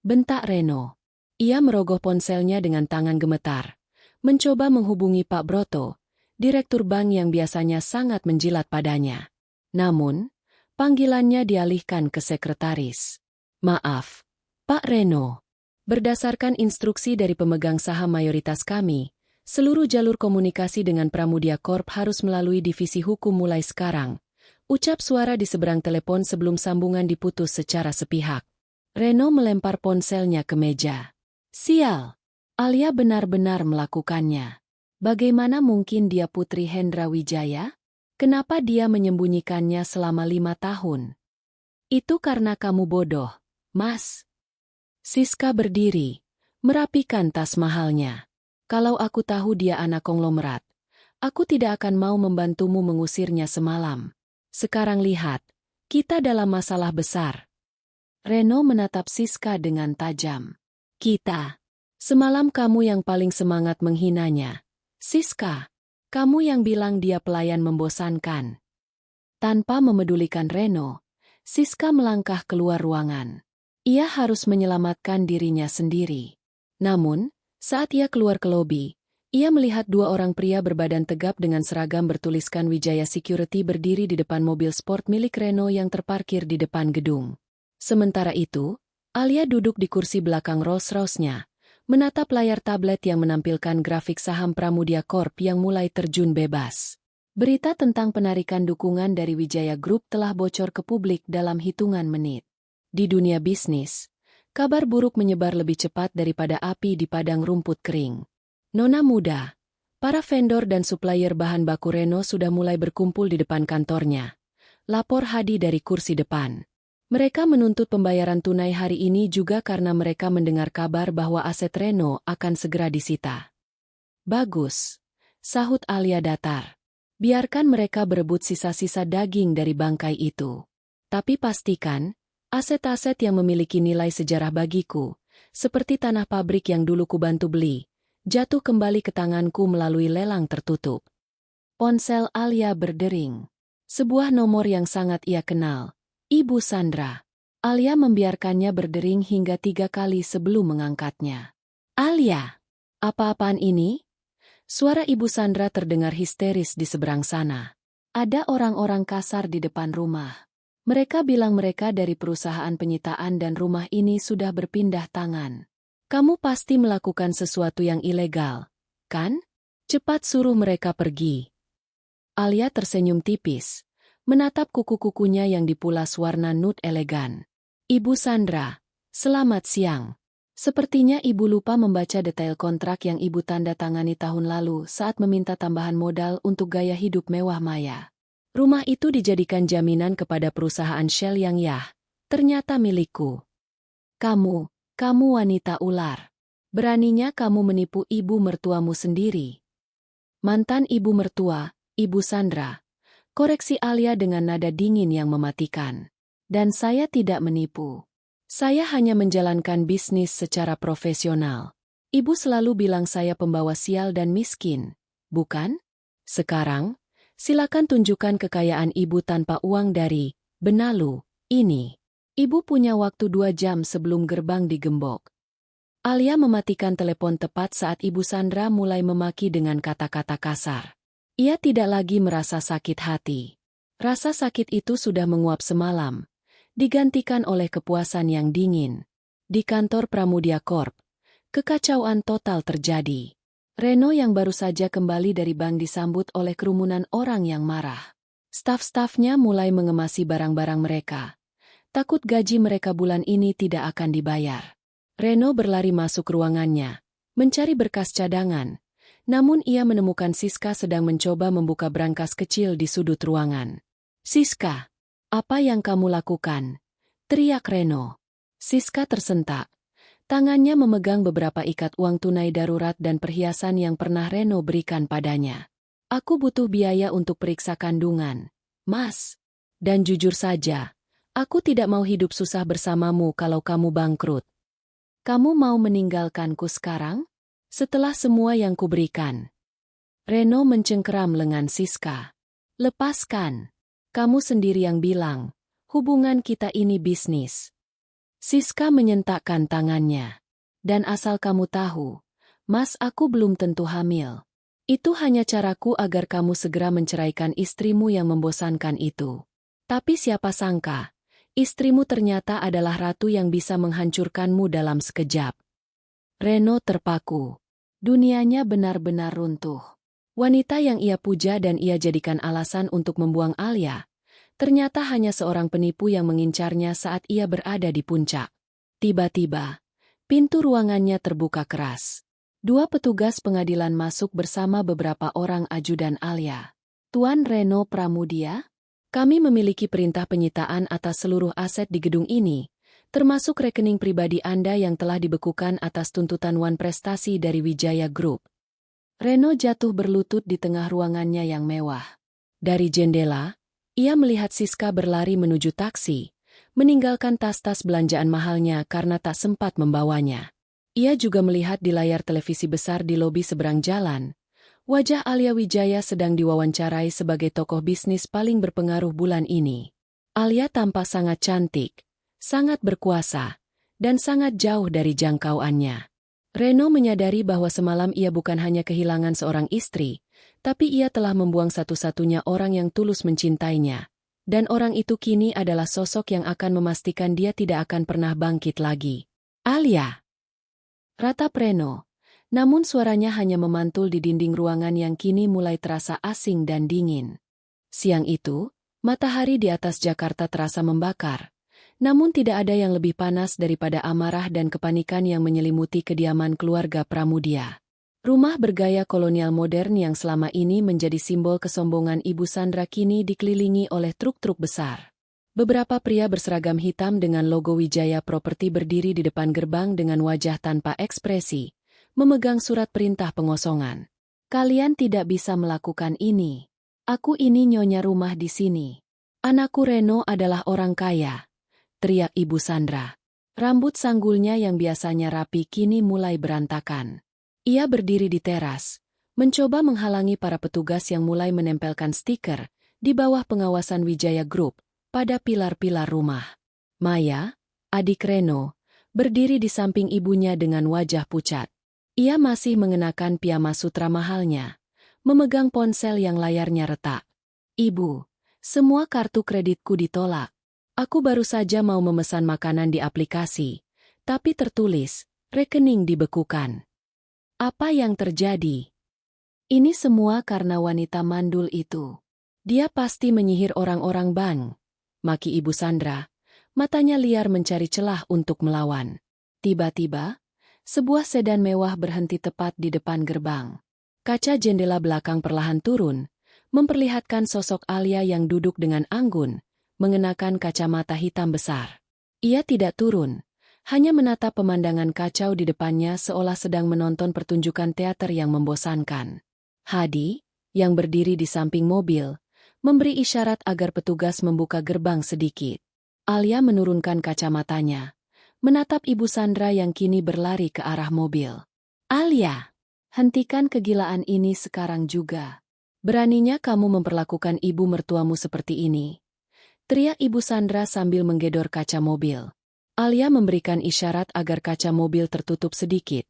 Bentak Reno. Ia merogoh ponselnya dengan tangan gemetar, mencoba menghubungi Pak Broto, direktur bank yang biasanya sangat menjilat padanya. Namun, panggilannya dialihkan ke sekretaris. Maaf, Pak Reno. Berdasarkan instruksi dari pemegang saham mayoritas kami, seluruh jalur komunikasi dengan Pramudia Corp harus melalui divisi hukum mulai sekarang. Ucap suara di seberang telepon sebelum sambungan diputus secara sepihak. Reno melempar ponselnya ke meja. Sial! Alia benar-benar melakukannya. Bagaimana mungkin dia Putri Hendra Wijaya? Kenapa dia menyembunyikannya selama 5 tahun? Itu karena kamu bodoh, Mas. Siska berdiri, merapikan tas mahalnya. Kalau aku tahu dia anak konglomerat, aku tidak akan mau membantumu mengusirnya semalam. Sekarang lihat, kita dalam masalah besar. Reno menatap Siska dengan tajam. Kita. Semalam kamu yang paling semangat menghinanya. Siska, kamu yang bilang dia pelayan membosankan. Tanpa memedulikan Reno, Siska melangkah keluar ruangan. Ia harus menyelamatkan dirinya sendiri. Namun, saat ia keluar ke lobi, ia melihat 2 orang pria berbadan tegap dengan seragam bertuliskan Wijaya Security berdiri di depan mobil sport milik Reno yang terparkir di depan gedung. Sementara itu, Alia duduk di kursi belakang Rolls-Royce-nya, menatap layar tablet yang menampilkan grafik saham Pramudia Corp yang mulai terjun bebas. Berita tentang penarikan dukungan dari Wijaya Group telah bocor ke publik dalam hitungan menit. Di dunia bisnis, kabar buruk menyebar lebih cepat daripada api di padang rumput kering. Nona muda, para vendor dan supplier bahan baku Reno sudah mulai berkumpul di depan kantornya. Lapor Hadi dari kursi depan. Mereka menuntut pembayaran tunai hari ini juga karena mereka mendengar kabar bahwa aset Reno akan segera disita. Bagus, sahut Alia datar. Biarkan mereka berebut sisa-sisa daging dari bangkai itu. Tapi pastikan, aset-aset yang memiliki nilai sejarah bagiku, seperti tanah pabrik yang dulu kubantu beli, jatuh kembali ke tanganku melalui lelang tertutup. Ponsel Alia berdering. Sebuah nomor yang sangat ia kenal. Ibu Sandra. Alia membiarkannya berdering hingga 3 kali sebelum mengangkatnya. Alia, apa-apaan ini? Suara Ibu Sandra terdengar histeris di seberang sana. Ada orang-orang kasar di depan rumah. Mereka bilang mereka dari perusahaan penyitaan dan rumah ini sudah berpindah tangan. Kamu pasti melakukan sesuatu yang ilegal, kan? Cepat suruh mereka pergi. Alia tersenyum tipis, menatap kuku-kukunya yang dipulas warna nude elegan. Ibu Sandra, selamat siang. Sepertinya ibu lupa membaca detail kontrak yang ibu tanda tangani tahun lalu saat meminta tambahan modal untuk gaya hidup mewah Maya. Rumah itu dijadikan jaminan kepada perusahaan Shell yang ternyata milikku. Kamu wanita ular. Beraninya kamu menipu ibu mertuamu sendiri. Mantan ibu mertua, Ibu Sandra. Koreksi Alia dengan nada dingin yang mematikan. Dan saya tidak menipu. Saya hanya menjalankan bisnis secara profesional. Ibu selalu bilang saya pembawa sial dan miskin, bukan? Sekarang, silakan tunjukkan kekayaan ibu tanpa uang dari benalu ini. Ibu punya waktu 2 jam sebelum gerbang digembok. Alia mematikan telepon tepat saat Ibu Sandra mulai memaki dengan kata-kata kasar. Ia tidak lagi merasa sakit hati. Rasa sakit itu sudah menguap semalam, digantikan oleh kepuasan yang dingin. Di kantor Pramudia Corp, kekacauan total terjadi. Reno yang baru saja kembali dari bank disambut oleh kerumunan orang yang marah. Staf-stafnya mulai mengemasi barang-barang mereka. Takut gaji mereka bulan ini tidak akan dibayar. Reno berlari masuk ruangannya, mencari berkas cadangan. Namun ia menemukan Siska sedang mencoba membuka brankas kecil di sudut ruangan. "Siska, apa yang kamu lakukan?" teriak Reno. Siska tersentak. Tangannya memegang beberapa ikat uang tunai darurat dan perhiasan yang pernah Reno berikan padanya. "Aku butuh biaya untuk periksa kandungan, Mas. Dan jujur saja, aku tidak mau hidup susah bersamamu kalau kamu bangkrut. Kamu mau meninggalkanku sekarang? Setelah semua yang kuberikan." Reno mencengkeram lengan Siska. "Lepaskan. Kamu sendiri yang bilang, hubungan kita ini bisnis." Siska menyentakkan tangannya. "Dan asal kamu tahu, Mas, aku belum tentu hamil. Itu hanya caraku agar kamu segera menceraikan istrimu yang membosankan itu. Tapi siapa sangka, istrimu ternyata adalah ratu yang bisa menghancurkanmu dalam sekejap." Reno terpaku. Dunianya benar-benar runtuh. Wanita yang ia puja dan ia jadikan alasan untuk membuang Alia, ternyata hanya seorang penipu yang mengincarnya saat ia berada di puncak. Tiba-tiba, pintu ruangannya terbuka keras. Dua petugas pengadilan masuk bersama beberapa orang ajudan Alia. "Tuan Reno Pramudia, kami memiliki perintah penyitaan atas seluruh aset di gedung ini, termasuk rekening pribadi Anda yang telah dibekukan atas tuntutan Wan Prestasi dari Wijaya Group." Reno jatuh berlutut di tengah ruangannya yang mewah. Dari jendela, ia melihat Siska berlari menuju taksi, meninggalkan tas-tas belanjaan mahalnya karena tak sempat membawanya. Ia juga melihat di layar televisi besar di lobi seberang jalan, wajah Alia Wijaya sedang diwawancarai sebagai tokoh bisnis paling berpengaruh bulan ini. Alia tampak sangat cantik, sangat berkuasa, dan sangat jauh dari jangkauannya. Reno menyadari bahwa semalam ia bukan hanya kehilangan seorang istri, tapi ia telah membuang satu-satunya orang yang tulus mencintainya. Dan orang itu kini adalah sosok yang akan memastikan dia tidak akan pernah bangkit lagi. "Alia!" ratap Reno, namun suaranya hanya memantul di dinding ruangan yang kini mulai terasa asing dan dingin. Siang itu, matahari di atas Jakarta terasa membakar. Namun tidak ada yang lebih panas daripada amarah dan kepanikan yang menyelimuti kediaman keluarga Pramudia. Rumah bergaya kolonial modern yang selama ini menjadi simbol kesombongan Ibu Sandra kini dikelilingi oleh truk-truk besar. Beberapa pria berseragam hitam dengan logo Wijaya Property berdiri di depan gerbang dengan wajah tanpa ekspresi, memegang surat perintah pengosongan. "Kalian tidak bisa melakukan ini. Aku ini nyonya rumah di sini. Anakku Reno adalah orang kaya," teriak Ibu Sandra. Rambut sanggulnya yang biasanya rapi kini mulai berantakan. Ia berdiri di teras, mencoba menghalangi para petugas yang mulai menempelkan stiker di bawah pengawasan Wijaya Group pada pilar-pilar rumah. Maya, adik Reno, berdiri di samping ibunya dengan wajah pucat. Ia masih mengenakan piyama sutra mahalnya, memegang ponsel yang layarnya retak. "Ibu, semua kartu kreditku ditolak. Aku baru saja mau memesan makanan di aplikasi, tapi tertulis, rekening dibekukan." "Apa yang terjadi?" "Ini semua karena wanita mandul itu. Dia pasti menyihir orang-orang bank," maki Ibu Sandra, matanya liar mencari celah untuk melawan. Tiba-tiba, sebuah sedan mewah berhenti tepat di depan gerbang. Kaca jendela belakang perlahan turun, memperlihatkan sosok Alia yang duduk dengan anggun, mengenakan kacamata hitam besar. Ia tidak turun, hanya menatap pemandangan kacau di depannya seolah sedang menonton pertunjukan teater yang membosankan. Hadi, yang berdiri di samping mobil, memberi isyarat agar petugas membuka gerbang sedikit. Alia menurunkan kacamatanya, menatap Ibu Sandra yang kini berlari ke arah mobil. "Alia, hentikan kegilaan ini sekarang juga. Beraninya kamu memperlakukan ibu mertuamu seperti ini," teriak Ibu Sandra sambil menggedor kaca mobil. Alia memberikan isyarat agar kaca mobil tertutup sedikit,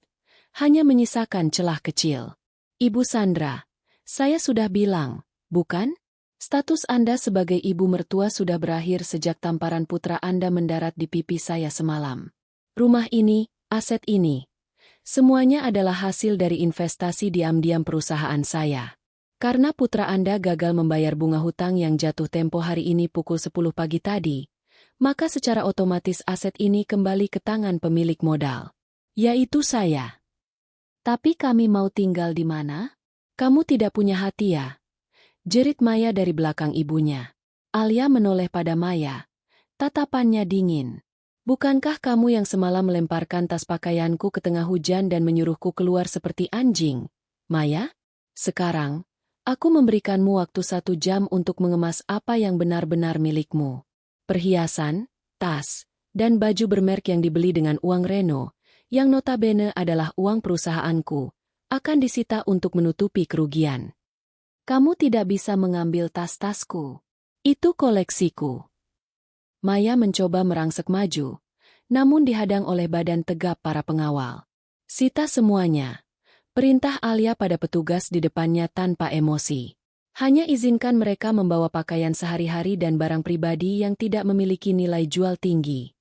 hanya menyisakan celah kecil. "Ibu Sandra, saya sudah bilang, bukan? Status Anda sebagai ibu mertua sudah berakhir sejak tamparan putra Anda mendarat di pipi saya semalam." Rumah ini, aset ini, semuanya adalah hasil dari investasi diam-diam perusahaan saya. Karena putra Anda gagal membayar bunga hutang yang jatuh tempo hari ini pukul 10 pagi tadi, maka secara otomatis aset ini kembali ke tangan pemilik modal, yaitu saya. Tapi kami mau tinggal di mana? Kamu tidak punya hati ya? Jerit Maya dari belakang ibunya. Alia menoleh pada Maya. Tatapannya dingin. Bukankah kamu yang semalam melemparkan tas pakaianku ke tengah hujan dan menyuruhku keluar seperti anjing, Maya? Sekarang, aku memberikanmu waktu 1 jam untuk mengemas apa yang benar-benar milikmu. Perhiasan, tas, dan baju bermerk yang dibeli dengan uang Reno, yang notabene adalah uang perusahaanku, akan disita untuk menutupi kerugian. Kamu tidak bisa mengambil tas-tasku. Itu koleksiku. Maya mencoba merangsek maju, namun dihadang oleh badan tegap para pengawal. Sita semuanya. Perintah Alia pada petugas di depannya tanpa emosi. Hanya izinkan mereka membawa pakaian sehari-hari dan barang pribadi yang tidak memiliki nilai jual tinggi.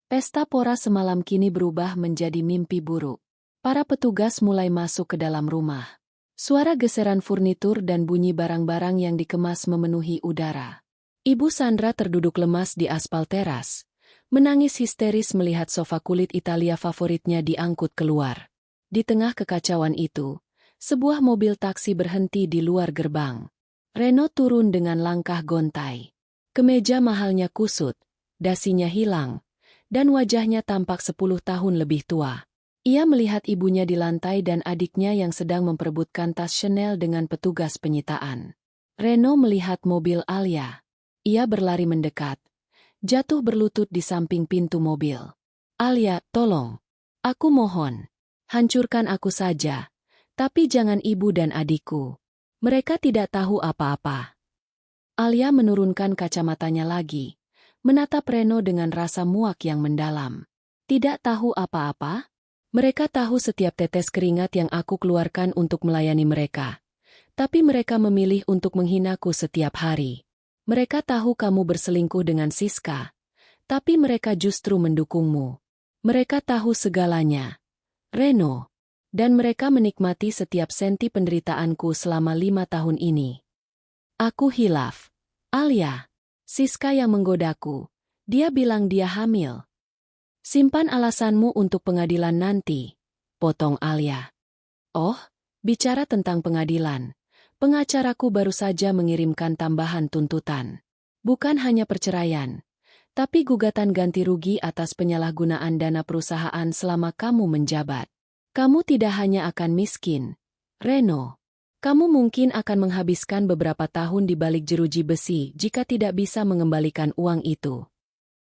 Pesta pora semalam kini berubah menjadi mimpi buruk. Para petugas mulai masuk ke dalam rumah. Suara geseran furnitur dan bunyi barang-barang yang dikemas memenuhi udara. Ibu Sandra terduduk lemas di aspal teras, menangis histeris melihat sofa kulit Italia favoritnya diangkut keluar. Di tengah kekacauan itu, sebuah mobil taksi berhenti di luar gerbang. Reno turun dengan langkah gontai. Kemeja mahalnya kusut, dasinya hilang, dan wajahnya tampak 10 tahun lebih tua. Ia melihat ibunya di lantai dan adiknya yang sedang memperebutkan tas Chanel dengan petugas penyitaan. Reno melihat mobil Alia. Ia berlari mendekat, jatuh berlutut di samping pintu mobil. Alia, tolong. Aku mohon. Hancurkan aku saja. Tapi jangan ibu dan adikku. Mereka tidak tahu apa-apa. Alia menurunkan kacamatanya lagi, menatap Reno dengan rasa muak yang mendalam. Tidak tahu apa-apa? Mereka tahu setiap tetes keringat yang aku keluarkan untuk melayani mereka. Tapi mereka memilih untuk menghinaku setiap hari. Mereka tahu kamu berselingkuh dengan Siska, tapi mereka justru mendukungmu. Mereka tahu segalanya, Reno, dan mereka menikmati setiap senti penderitaanku selama 5 tahun ini. Aku hilaf. Alia, Siska yang menggodaku. Dia bilang dia hamil. Simpan alasanmu untuk pengadilan nanti, potong Alia. Oh, bicara tentang pengadilan. Pengacaraku baru saja mengirimkan tambahan tuntutan. Bukan hanya perceraian, tapi gugatan ganti rugi atas penyalahgunaan dana perusahaan selama kamu menjabat. Kamu tidak hanya akan miskin, Reno. Kamu mungkin akan menghabiskan beberapa tahun di balik jeruji besi jika tidak bisa mengembalikan uang itu.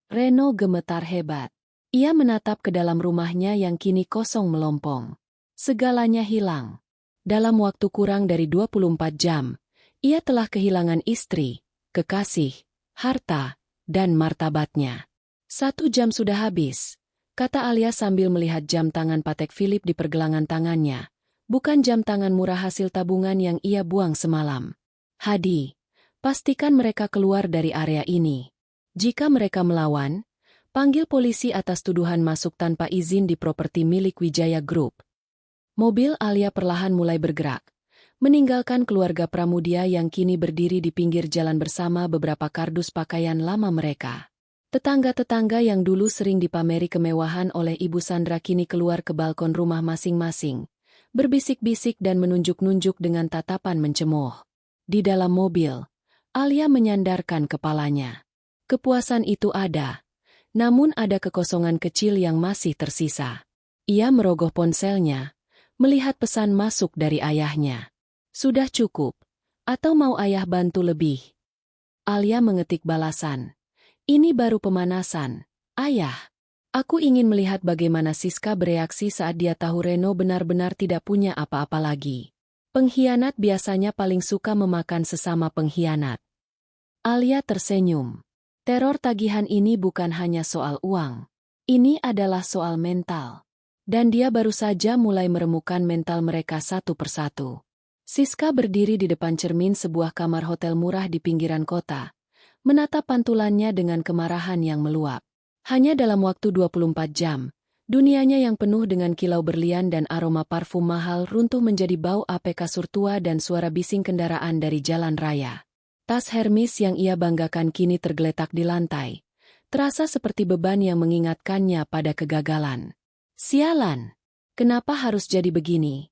Reno gemetar hebat. Ia menatap ke dalam rumahnya yang kini kosong melompong. Segalanya hilang. Dalam waktu kurang dari 24 jam, ia telah kehilangan istri, kekasih, harta, dan martabatnya. 1 jam sudah habis, kata Alia sambil melihat jam tangan Patek Philippe di pergelangan tangannya, bukan jam tangan murah hasil tabungan yang ia buang semalam. Hadi, pastikan mereka keluar dari area ini. Jika mereka melawan, panggil polisi atas tuduhan masuk tanpa izin di properti milik Wijaya Group. Mobil Alia perlahan mulai bergerak, meninggalkan keluarga Pramudia yang kini berdiri di pinggir jalan bersama beberapa kardus pakaian lama mereka. Tetangga-tetangga yang dulu sering dipameri kemewahan oleh Ibu Sandra kini keluar ke balkon rumah masing-masing, berbisik-bisik dan menunjuk-nunjuk dengan tatapan mencemooh. Di dalam mobil, Alia menyandarkan kepalanya. Kepuasan itu ada, namun ada kekosongan kecil yang masih tersisa. Ia merogoh ponselnya, melihat pesan masuk dari ayahnya. Sudah cukup, atau mau ayah bantu lebih? Alia mengetik balasan. Ini baru pemanasan, ayah. Aku ingin melihat bagaimana Siska bereaksi saat dia tahu Reno benar-benar tidak punya apa-apa lagi. Pengkhianat biasanya paling suka memakan sesama pengkhianat. Alia tersenyum. Teror tagihan ini bukan hanya soal uang. Ini adalah soal mental. Dan dia baru saja mulai meremukan mental mereka satu persatu. Siska berdiri di depan cermin sebuah kamar hotel murah di pinggiran kota, menatap pantulannya dengan kemarahan yang meluap. Hanya dalam waktu 24 jam, Dunianya yang penuh dengan kilau berlian dan aroma parfum mahal runtuh menjadi bau ape kasur tua dan suara bising kendaraan dari jalan raya. Tas Hermes yang ia banggakan kini tergeletak di lantai. Terasa seperti beban yang mengingatkannya pada kegagalan. Sialan! Kenapa harus jadi begini?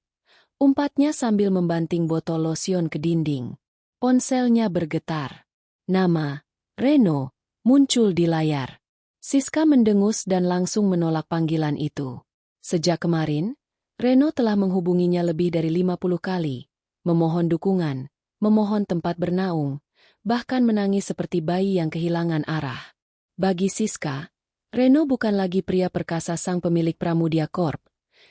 Umpatnya sambil membanting botol lotion ke dinding. Ponselnya bergetar. Nama, Reno, muncul di layar. Siska mendengus dan langsung menolak panggilan itu. Sejak kemarin, Reno telah menghubunginya lebih dari 50 kali, memohon dukungan, memohon tempat bernaung, bahkan menangis seperti bayi yang kehilangan arah. Bagi Siska, Reno bukan lagi pria perkasa sang pemilik Pramudia Corp.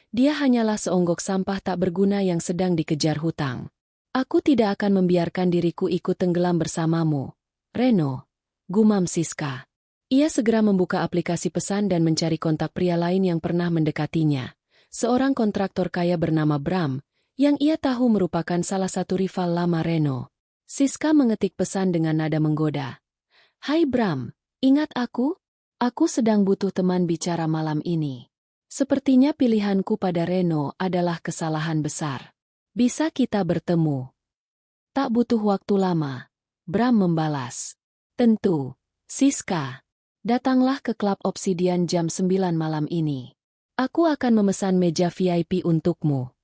Dia hanyalah seonggok sampah tak berguna yang sedang dikejar hutang. Aku tidak akan membiarkan diriku ikut tenggelam bersamamu, Reno, gumam Siska. Ia segera membuka aplikasi pesan dan mencari kontak pria lain yang pernah mendekatinya. Seorang kontraktor kaya bernama Bram, yang ia tahu merupakan salah satu rival lama Reno. Siska mengetik pesan dengan nada menggoda. Hai Bram, ingat aku? Aku sedang butuh teman bicara malam ini. Sepertinya pilihanku pada Reno adalah kesalahan besar. Bisa kita bertemu? Tak butuh waktu lama, Bram membalas. Tentu, Siska. Datanglah ke klub Obsidian jam 9 malam ini. Aku akan memesan meja VIP untukmu.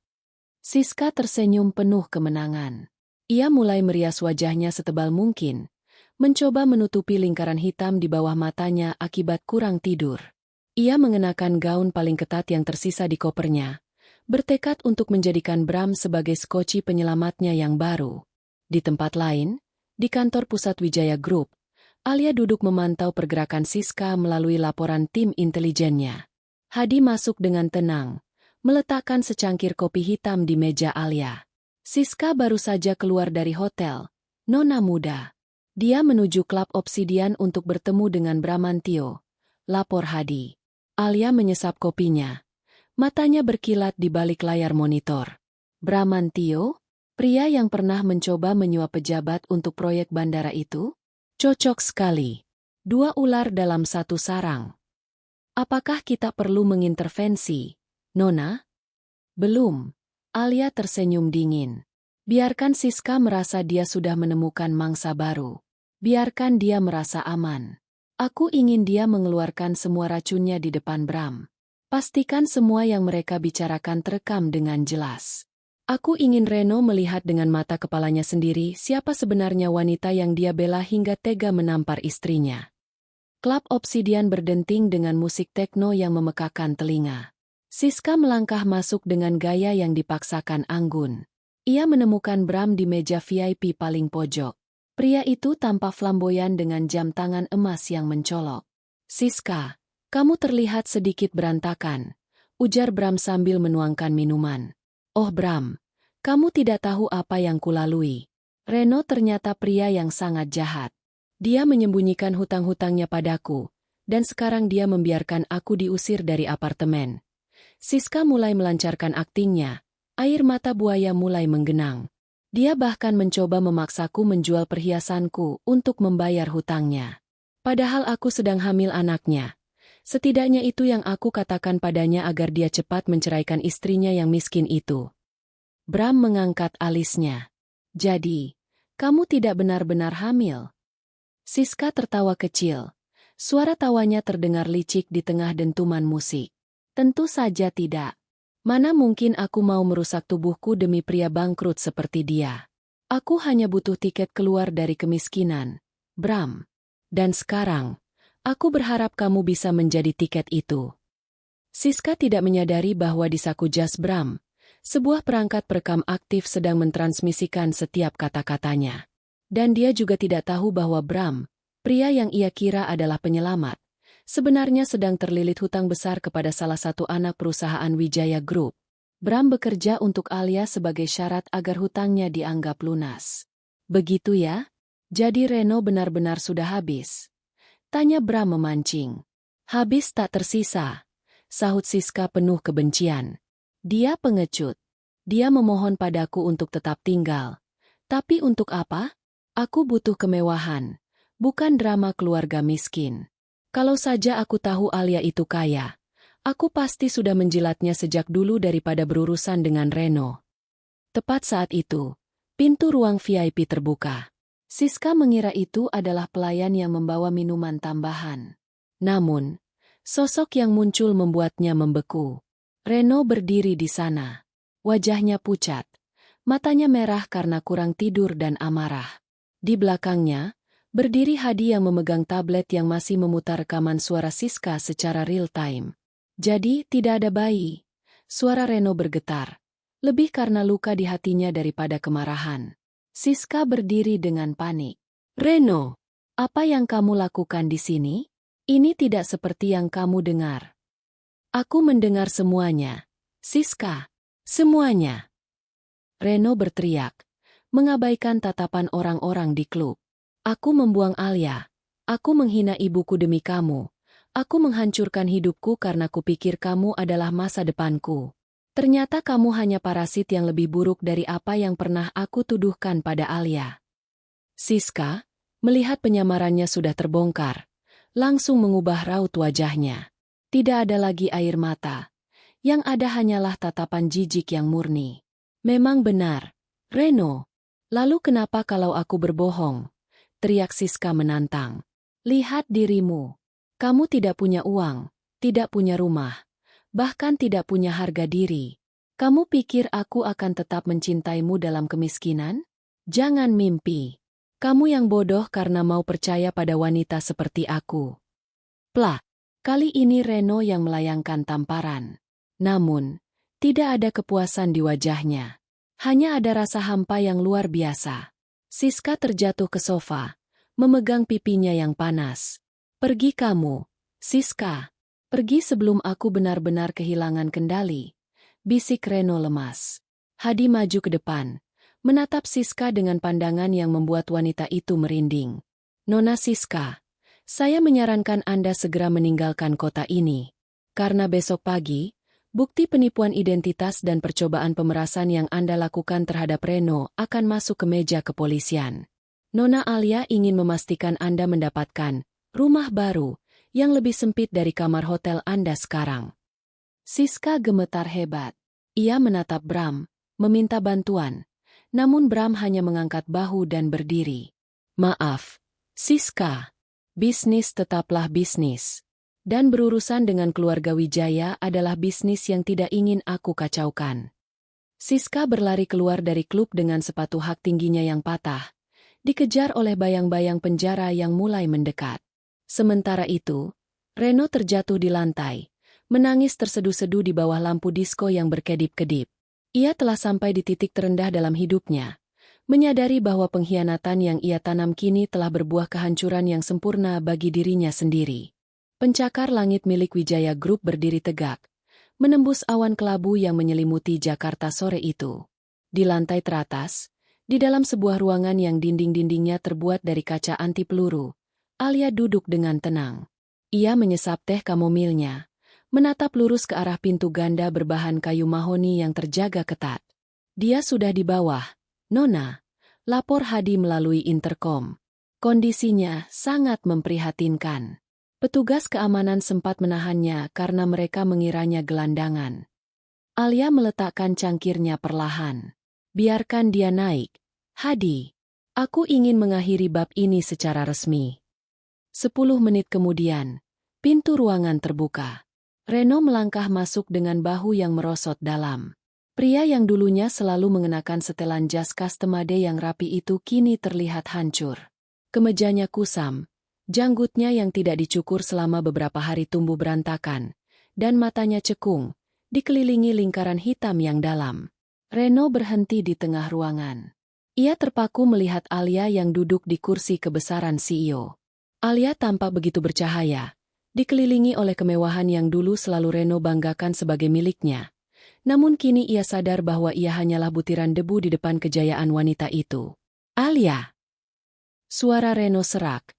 Siska tersenyum penuh kemenangan. Ia mulai merias wajahnya setebal mungkin, mencoba menutupi lingkaran hitam di bawah matanya akibat kurang tidur. Ia mengenakan gaun paling ketat yang tersisa di kopernya, bertekad untuk menjadikan Bram sebagai skoci penyelamatnya yang baru. Di tempat lain, di kantor pusat Wijaya Group, Alia duduk memantau pergerakan Siska melalui laporan tim intelijennya. Hadi masuk dengan tenang, meletakkan secangkir kopi hitam di meja Alia. Siska baru saja keluar dari hotel, nona muda. Dia menuju klub Obsidian untuk bertemu dengan Bramantio, lapor Hadi. Alia menyesap kopinya. Matanya berkilat di balik layar monitor. Bramantio? Pria yang pernah mencoba menyuap pejabat untuk proyek bandara itu? Cocok sekali. 2 ular dalam satu sarang. Apakah kita perlu mengintervensi, Nona? Belum. Alia tersenyum dingin. Biarkan Siska merasa dia sudah menemukan mangsa baru. Biarkan dia merasa aman. Aku ingin dia mengeluarkan semua racunnya di depan Bram. Pastikan semua yang mereka bicarakan terekam dengan jelas. Aku ingin Reno melihat dengan mata kepalanya sendiri siapa sebenarnya wanita yang dia bela hingga tega menampar istrinya. Klub Obsidian berdenting dengan musik tekno yang memekakan telinga. Siska melangkah masuk dengan gaya yang dipaksakan anggun. Ia menemukan Bram di meja VIP paling pojok. Pria itu tampak flamboyan dengan jam tangan emas yang mencolok. Siska, kamu terlihat sedikit berantakan, ujar Bram sambil menuangkan minuman. Oh Bram, kamu tidak tahu apa yang kulalui. Reno ternyata pria yang sangat jahat. Dia menyembunyikan hutang-hutangnya padaku, dan sekarang dia membiarkan aku diusir dari apartemen. Siska mulai melancarkan aktingnya, air mata buaya mulai menggenang. Dia bahkan mencoba memaksaku menjual perhiasanku untuk membayar hutangnya. Padahal aku sedang hamil anaknya. Setidaknya itu yang aku katakan padanya agar dia cepat menceraikan istrinya yang miskin itu. Bram mengangkat alisnya. Jadi, kamu tidak benar-benar hamil? Siska tertawa kecil. Suara tawanya terdengar licik di tengah dentuman musik. Tentu saja tidak. Mana mungkin aku mau merusak tubuhku demi pria bangkrut seperti dia. Aku hanya butuh tiket keluar dari kemiskinan, Bram. Dan sekarang, aku berharap kamu bisa menjadi tiket itu. Siska tidak menyadari bahwa di saku jas Bram, sebuah perangkat perekam aktif sedang mentransmisikan setiap kata-katanya. Dan dia juga tidak tahu bahwa Bram, pria yang ia kira adalah penyelamat, sebenarnya sedang terlilit hutang besar kepada salah satu anak perusahaan Wijaya Group. Bram bekerja untuk Alia sebagai syarat agar hutangnya dianggap lunas. Begitu ya? Jadi Reno benar-benar sudah habis? Tanya Bram memancing. Habis tak tersisa, sahut Siska penuh kebencian. Dia pengecut. Dia memohon padaku untuk tetap tinggal. Tapi untuk apa? Aku butuh kemewahan, bukan drama keluarga miskin. Kalau saja aku tahu Alia itu kaya, Aku pasti sudah menjilatnya sejak dulu daripada berurusan dengan Reno. Tepat saat itu, pintu ruang VIP terbuka. Siska mengira itu adalah pelayan yang membawa minuman tambahan. Namun, sosok yang muncul membuatnya membeku. Reno berdiri di sana. Wajahnya pucat. Matanya merah karena kurang tidur dan amarah. Di belakangnya, berdiri Hadi yang memegang tablet yang masih memutar rekaman suara Siska secara real-time. Jadi, tidak ada bayi. Suara Reno bergetar. Lebih karena luka di hatinya daripada kemarahan. Siska berdiri dengan panik. Reno, apa yang kamu lakukan di sini? Ini tidak seperti yang kamu dengar. Aku mendengar semuanya. Siska, semuanya. Reno berteriak, mengabaikan tatapan orang-orang di klub. Aku membuang Alia. Aku menghina ibuku demi kamu. Aku menghancurkan hidupku karena kupikir kamu adalah masa depanku. Ternyata kamu hanya parasit yang lebih buruk dari apa yang pernah aku tuduhkan pada Alia. Siska, melihat penyamarannya sudah terbongkar, langsung mengubah raut wajahnya. Tidak ada lagi air mata. Yang ada hanyalah tatapan jijik yang murni. Memang benar, Reno. Lalu kenapa kalau aku berbohong? Teriak Siska menantang. Lihat dirimu. Kamu tidak punya uang, tidak punya rumah, bahkan tidak punya harga diri. Kamu pikir aku akan tetap mencintaimu dalam kemiskinan? Jangan mimpi. Kamu yang bodoh karena mau percaya pada wanita seperti aku. Plak. Kali ini Reno yang melayangkan tamparan. Namun, tidak ada kepuasan di wajahnya. Hanya ada rasa hampa yang luar biasa. Siska terjatuh ke sofa, memegang pipinya yang panas. Pergi kamu, Siska. Pergi sebelum aku benar-benar kehilangan kendali. Bisik Reno lemas. Hadi maju ke depan, menatap Siska dengan pandangan yang membuat wanita itu merinding. Nona Siska, saya menyarankan Anda segera meninggalkan kota ini. Karena besok pagi, bukti penipuan identitas dan percobaan pemerasan yang Anda lakukan terhadap Reno akan masuk ke meja kepolisian. Nona Alia ingin memastikan Anda mendapatkan rumah baru yang lebih sempit dari kamar hotel Anda sekarang. Siska gemetar hebat. Ia menatap Bram, meminta bantuan. Namun Bram hanya mengangkat bahu dan berdiri. Maaf, Siska. Bisnis tetaplah bisnis. Dan berurusan dengan keluarga Wijaya adalah bisnis yang tidak ingin aku kacaukan. Siska berlari keluar dari klub dengan sepatu hak tingginya yang patah. Dikejar oleh bayang-bayang penjara yang mulai mendekat. Sementara itu, Reno terjatuh di lantai, menangis terseduh-seduh di bawah lampu disko yang berkedip-kedip. Ia telah sampai di titik terendah dalam hidupnya, menyadari bahwa pengkhianatan yang ia tanam kini telah berbuah kehancuran yang sempurna bagi dirinya sendiri. Pencakar langit milik Wijaya Group berdiri tegak, menembus awan kelabu yang menyelimuti Jakarta sore itu. Di lantai teratas, di dalam sebuah ruangan yang dinding-dindingnya terbuat dari kaca anti peluru, Alia duduk dengan tenang. Ia menyesap teh kamomilnya, menatap lurus ke arah pintu ganda berbahan kayu mahoni yang terjaga ketat. Dia sudah di bawah, Nona, lapor Hadi melalui interkom. Kondisinya sangat memprihatinkan. Petugas keamanan sempat menahannya karena mereka mengiranya gelandangan. Alia meletakkan cangkirnya perlahan. Biarkan dia naik. Hadi, aku ingin mengakhiri bab ini secara resmi. 10 menit kemudian, pintu ruangan terbuka. Reno melangkah masuk dengan bahu yang merosot dalam. Pria yang dulunya selalu mengenakan setelan jas customade yang rapi itu kini terlihat hancur. Kemejanya kusam, janggutnya yang tidak dicukur selama beberapa hari tumbuh berantakan, dan matanya cekung, dikelilingi lingkaran hitam yang dalam. Reno berhenti di tengah ruangan. Ia terpaku melihat Alia yang duduk di kursi kebesaran CEO. Alia tampak begitu bercahaya, dikelilingi oleh kemewahan yang dulu selalu Reno banggakan sebagai miliknya. Namun kini ia sadar bahwa ia hanyalah butiran debu di depan kejayaan wanita itu. Alia! Suara Reno serak,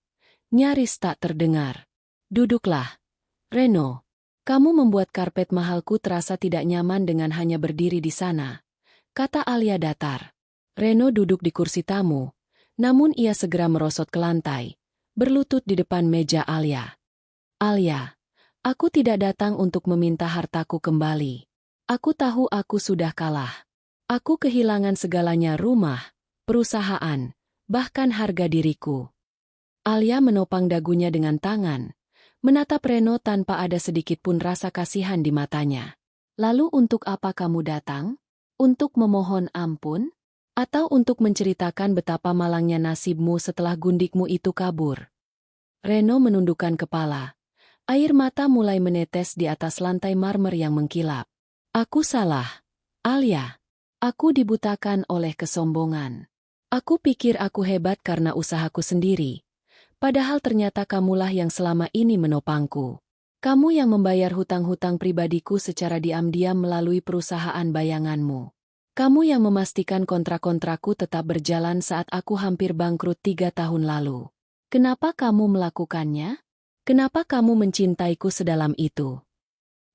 nyaris tak terdengar. Duduklah. Reno, kamu membuat karpet mahalku terasa tidak nyaman dengan hanya berdiri di sana, kata Alia datar. Reno duduk di kursi tamu, namun ia segera merosot ke lantai, berlutut di depan meja Alia. Alia, Aku tidak datang untuk meminta hartaku kembali. Aku tahu aku sudah kalah. Aku kehilangan segalanya, rumah, perusahaan, bahkan harga diriku. Alia menopang dagunya dengan tangan, menatap Reno tanpa ada sedikit pun rasa kasihan di matanya. Lalu untuk apa kamu datang? Untuk memohon ampun? Atau untuk menceritakan betapa malangnya nasibmu setelah gundikmu itu kabur? Reno menundukkan kepala. Air mata mulai menetes di atas lantai marmer yang mengkilap. Aku salah, Alia. Aku dibutakan oleh kesombongan. Aku pikir aku hebat karena usahaku sendiri. Padahal ternyata kamulah yang selama ini menopangku. Kamu yang membayar hutang-hutang pribadiku secara diam-diam melalui perusahaan bayanganmu. Kamu yang memastikan kontrak-kontrakku tetap berjalan saat aku hampir bangkrut 3 tahun lalu. Kenapa kamu melakukannya? Kenapa kamu mencintaiku sedalam itu?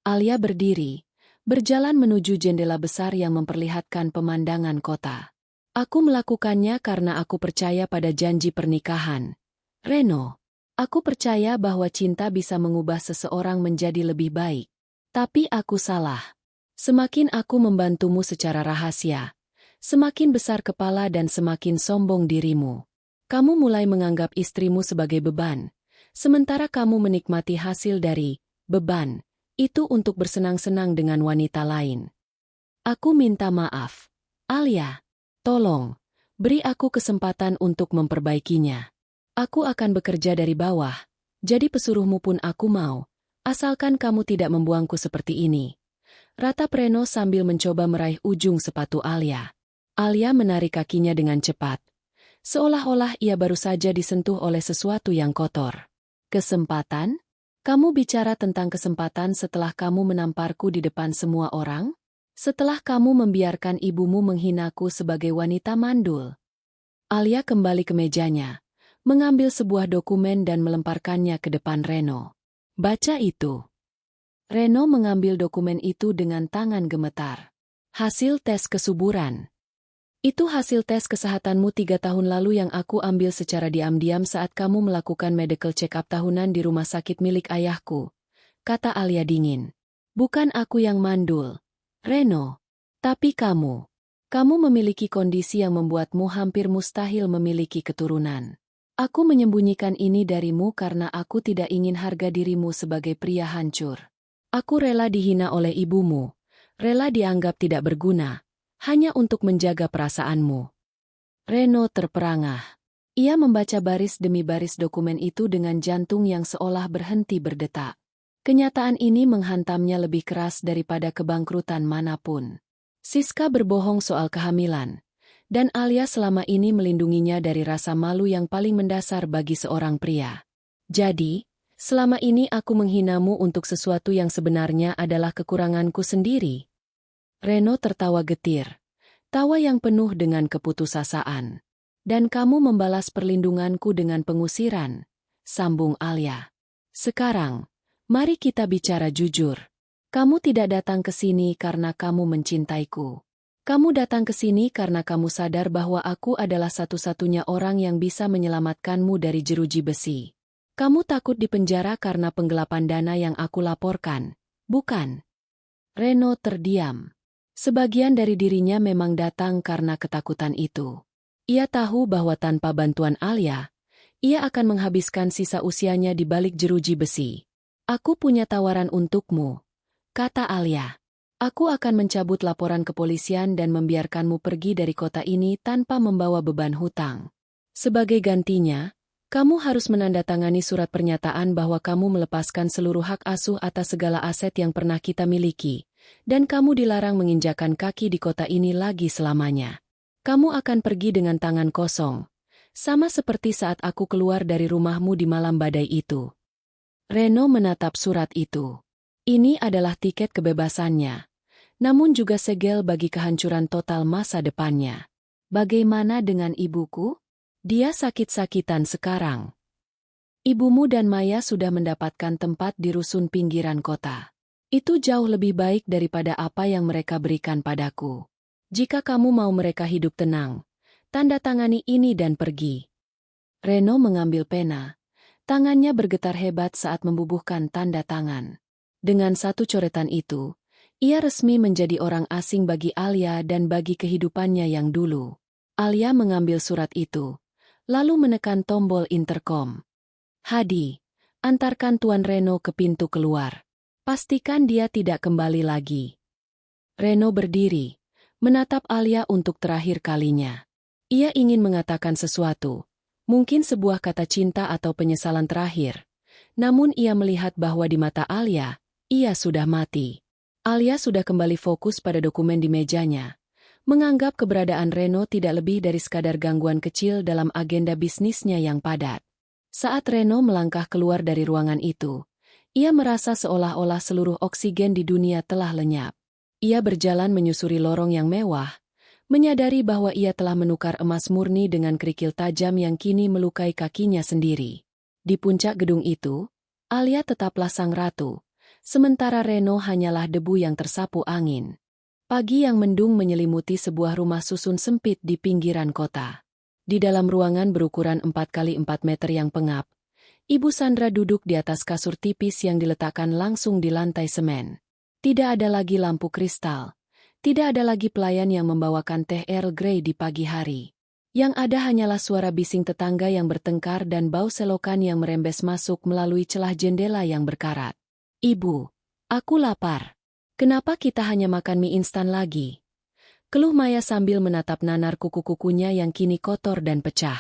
Alia berdiri, berjalan menuju jendela besar yang memperlihatkan pemandangan kota. Aku melakukannya karena aku percaya pada janji pernikahan. Reno. Aku percaya bahwa cinta bisa mengubah seseorang menjadi lebih baik. Tapi aku salah. Semakin aku membantumu secara rahasia, semakin besar kepala dan semakin sombong dirimu. Kamu mulai menganggap istrimu sebagai beban, sementara kamu menikmati hasil dari beban itu untuk bersenang-senang dengan wanita lain. Aku minta maaf. Alia, tolong, beri aku kesempatan untuk memperbaikinya. Aku akan bekerja dari bawah, jadi pesuruhmu pun aku mau, asalkan kamu tidak membuangku seperti ini. Ratap Reno sambil mencoba meraih ujung sepatu Alia. Alia menarik kakinya dengan cepat, seolah-olah ia baru saja disentuh oleh sesuatu yang kotor. Kesempatan? Kamu bicara tentang kesempatan setelah kamu menamparku di depan semua orang? Setelah kamu membiarkan ibumu menghinaku sebagai wanita mandul? Alia kembali ke mejanya, mengambil sebuah dokumen dan melemparkannya ke depan Reno. Baca itu. Reno mengambil dokumen itu dengan tangan gemetar. Hasil tes kesuburan. Itu hasil tes kesehatanmu 3 tahun lalu yang aku ambil secara diam-diam saat kamu melakukan medical check-up tahunan di rumah sakit milik ayahku, kata Alia dingin. Bukan aku yang mandul, Reno. Tapi kamu. Kamu memiliki kondisi yang membuatmu hampir mustahil memiliki keturunan. Aku menyembunyikan ini darimu karena aku tidak ingin harga dirimu sebagai pria hancur. Aku rela dihina oleh ibumu, rela dianggap tidak berguna, hanya untuk menjaga perasaanmu. Reno terperangah. Ia membaca baris demi baris dokumen itu dengan jantung yang seolah berhenti berdetak. Kenyataan ini menghantamnya lebih keras daripada kebangkrutan manapun. Siska berbohong soal kehamilan. Dan Alia selama ini melindunginya dari rasa malu yang paling mendasar bagi seorang pria. Jadi, selama ini aku menghinamu untuk sesuatu yang sebenarnya adalah kekuranganku sendiri. Reno tertawa getir. Tawa yang penuh dengan keputusasaan. Dan kamu membalas perlindunganku dengan pengusiran, sambung Alia. Sekarang, mari kita bicara jujur. Kamu tidak datang ke sini karena kamu mencintaiku. Kamu datang ke sini karena kamu sadar bahwa aku adalah satu-satunya orang yang bisa menyelamatkanmu dari jeruji besi. Kamu takut dipenjara karena penggelapan dana yang aku laporkan, bukan? Reno terdiam. Sebagian dari dirinya memang datang karena ketakutan itu. Ia tahu bahwa tanpa bantuan Alia, ia akan menghabiskan sisa usianya di balik jeruji besi. Aku punya tawaran untukmu, kata Alia. Aku akan mencabut laporan kepolisian dan membiarkanmu pergi dari kota ini tanpa membawa beban hutang. Sebagai gantinya, kamu harus menandatangani surat pernyataan bahwa kamu melepaskan seluruh hak asuh atas segala aset yang pernah kita miliki, dan kamu dilarang menginjakan kaki di kota ini lagi selamanya. Kamu akan pergi dengan tangan kosong, sama seperti saat aku keluar dari rumahmu di malam badai itu. Reno menatap surat itu. Ini adalah tiket kebebasannya. Namun juga segel bagi kehancuran total masa depannya. Bagaimana dengan ibuku? Dia sakit-sakitan sekarang. Ibumu dan Maya sudah mendapatkan tempat di rusun pinggiran kota. Itu jauh lebih baik daripada apa yang mereka berikan padaku. Jika kamu mau mereka hidup tenang, tanda tangani ini dan pergi. Reno mengambil pena. Tangannya bergetar hebat saat membubuhkan tanda tangan. Dengan satu coretan itu, ia resmi menjadi orang asing bagi Alia dan bagi kehidupannya yang dulu. Alia mengambil surat itu, lalu menekan tombol intercom. "Hadi, antarkan Tuan Reno ke pintu keluar. Pastikan dia tidak kembali lagi." Reno berdiri, menatap Alia untuk terakhir kalinya. Ia ingin mengatakan sesuatu, mungkin sebuah kata cinta atau penyesalan terakhir. Namun ia melihat bahwa di mata Alia, ia sudah mati. Alia sudah kembali fokus pada dokumen di mejanya, menganggap keberadaan Reno tidak lebih dari sekadar gangguan kecil dalam agenda bisnisnya yang padat. Saat Reno melangkah keluar dari ruangan itu, ia merasa seolah-olah seluruh oksigen di dunia telah lenyap. Ia berjalan menyusuri lorong yang mewah, menyadari bahwa ia telah menukar emas murni dengan kerikil tajam yang kini melukai kakinya sendiri. Di puncak gedung itu, Alia tetaplah sang ratu, sementara Reno hanyalah debu yang tersapu angin. Pagi yang mendung menyelimuti sebuah rumah susun sempit di pinggiran kota. Di dalam ruangan berukuran 4x4 meter yang pengap, Ibu Sandra duduk di atas kasur tipis yang diletakkan langsung di lantai semen. Tidak ada lagi lampu kristal. Tidak ada lagi pelayan yang membawakan teh Earl Grey di pagi hari. Yang ada hanyalah suara bising tetangga yang bertengkar dan bau selokan yang merembes masuk melalui celah jendela yang berkarat. "Ibu, aku lapar. Kenapa kita hanya makan mie instan lagi?" Keluh Maya sambil menatap nanar kuku-kukunya yang kini kotor dan pecah.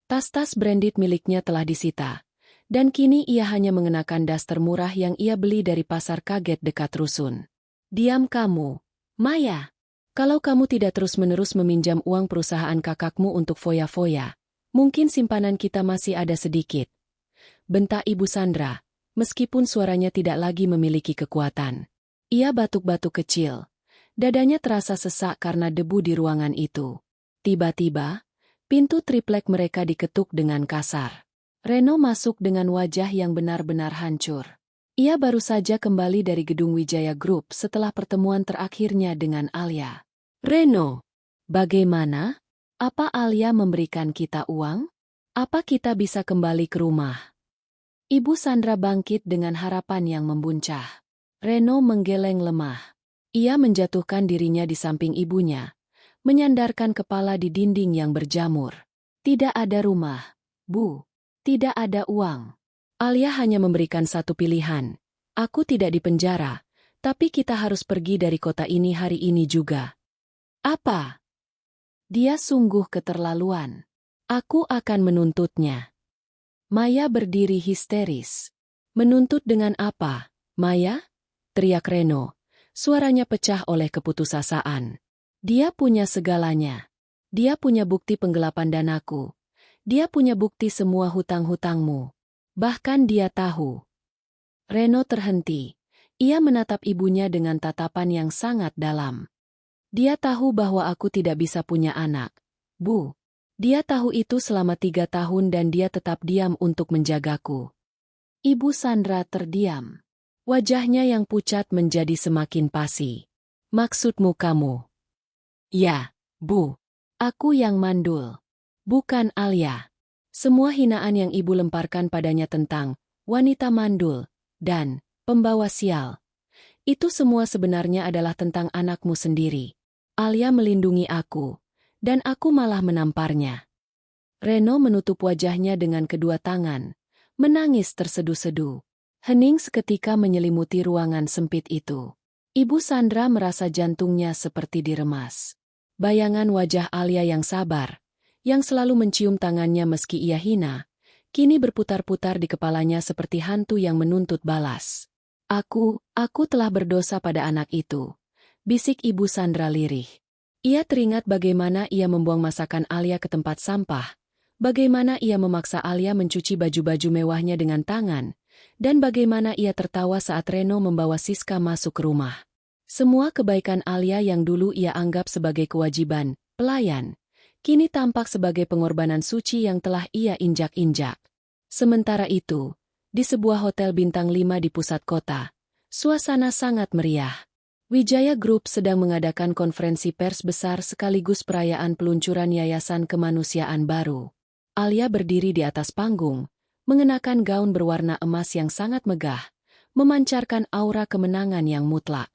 Tas-tas branded miliknya telah disita. Dan kini ia hanya mengenakan daster murah yang ia beli dari pasar kaget dekat rusun. "Diam kamu, Maya. Kalau kamu tidak terus-menerus meminjam uang perusahaan kakakmu untuk foya-foya, mungkin simpanan kita masih ada sedikit," bentak Ibu Sandra, meskipun suaranya tidak lagi memiliki kekuatan. Ia batuk-batuk kecil. Dadanya terasa sesak karena debu di ruangan itu. Tiba-tiba, pintu triplek mereka diketuk dengan kasar. Reno masuk dengan wajah yang benar-benar hancur. Ia baru saja kembali dari gedung Wijaya Group setelah pertemuan terakhirnya dengan Alia. "Reno, bagaimana? Apa Alia memberikan kita uang? Apa kita bisa kembali ke rumah?" Ibu Sandra bangkit dengan harapan yang membuncah. Reno menggeleng lemah. Ia menjatuhkan dirinya di samping ibunya, menyandarkan kepala di dinding yang berjamur. "Tidak ada rumah, Bu. Tidak ada uang. Alia hanya memberikan satu pilihan. Aku tidak di penjara, tapi kita harus pergi dari kota ini hari ini juga." "Apa?" "Dia sungguh keterlaluan. Aku akan menuntutnya." Maya berdiri histeris. "Menuntut dengan apa, Maya?" teriak Reno. Suaranya pecah oleh keputusasaan. "Dia punya segalanya. Dia punya bukti penggelapan danaku. Dia punya bukti semua hutang-hutangmu. Bahkan dia tahu." Reno terhenti. Ia menatap ibunya dengan tatapan yang sangat dalam. "Dia tahu bahwa aku tidak bisa punya anak, Bu. Dia tahu itu selama 3 tahun dan dia tetap diam untuk menjagaku." Ibu Sandra terdiam. Wajahnya yang pucat menjadi semakin pasi. "Maksudmu kamu?" "Ya, Bu. Aku yang mandul. Bukan Alia." Semua hinaan yang ibu lemparkan padanya tentang wanita mandul dan pembawa sial, itu semua sebenarnya adalah tentang anakmu sendiri. Alia melindungi aku, dan aku malah menamparnya. Reno menutup wajahnya dengan kedua tangan, menangis terseduh-seduh. Hening seketika menyelimuti ruangan sempit itu. Ibu Sandra merasa jantungnya seperti diremas. Bayangan wajah Alia yang sabar, yang selalu mencium tangannya meski ia hina, kini berputar-putar di kepalanya seperti hantu yang menuntut balas. Aku telah berdosa pada anak itu," bisik Ibu Sandra lirih. Ia teringat bagaimana ia membuang masakan Alia ke tempat sampah, bagaimana ia memaksa Alia mencuci baju-baju mewahnya dengan tangan, dan bagaimana ia tertawa saat Reno membawa Siska masuk ke rumah. Semua kebaikan Alia yang dulu ia anggap sebagai kewajiban pelayan, kini tampak sebagai pengorbanan suci yang telah ia injak-injak. Sementara itu, di sebuah hotel bintang 5 di pusat kota, suasana sangat meriah. Wijaya Group sedang mengadakan konferensi pers besar sekaligus perayaan peluncuran Yayasan Kemanusiaan baru. Alia berdiri di atas panggung, mengenakan gaun berwarna emas yang sangat megah, memancarkan aura kemenangan yang mutlak.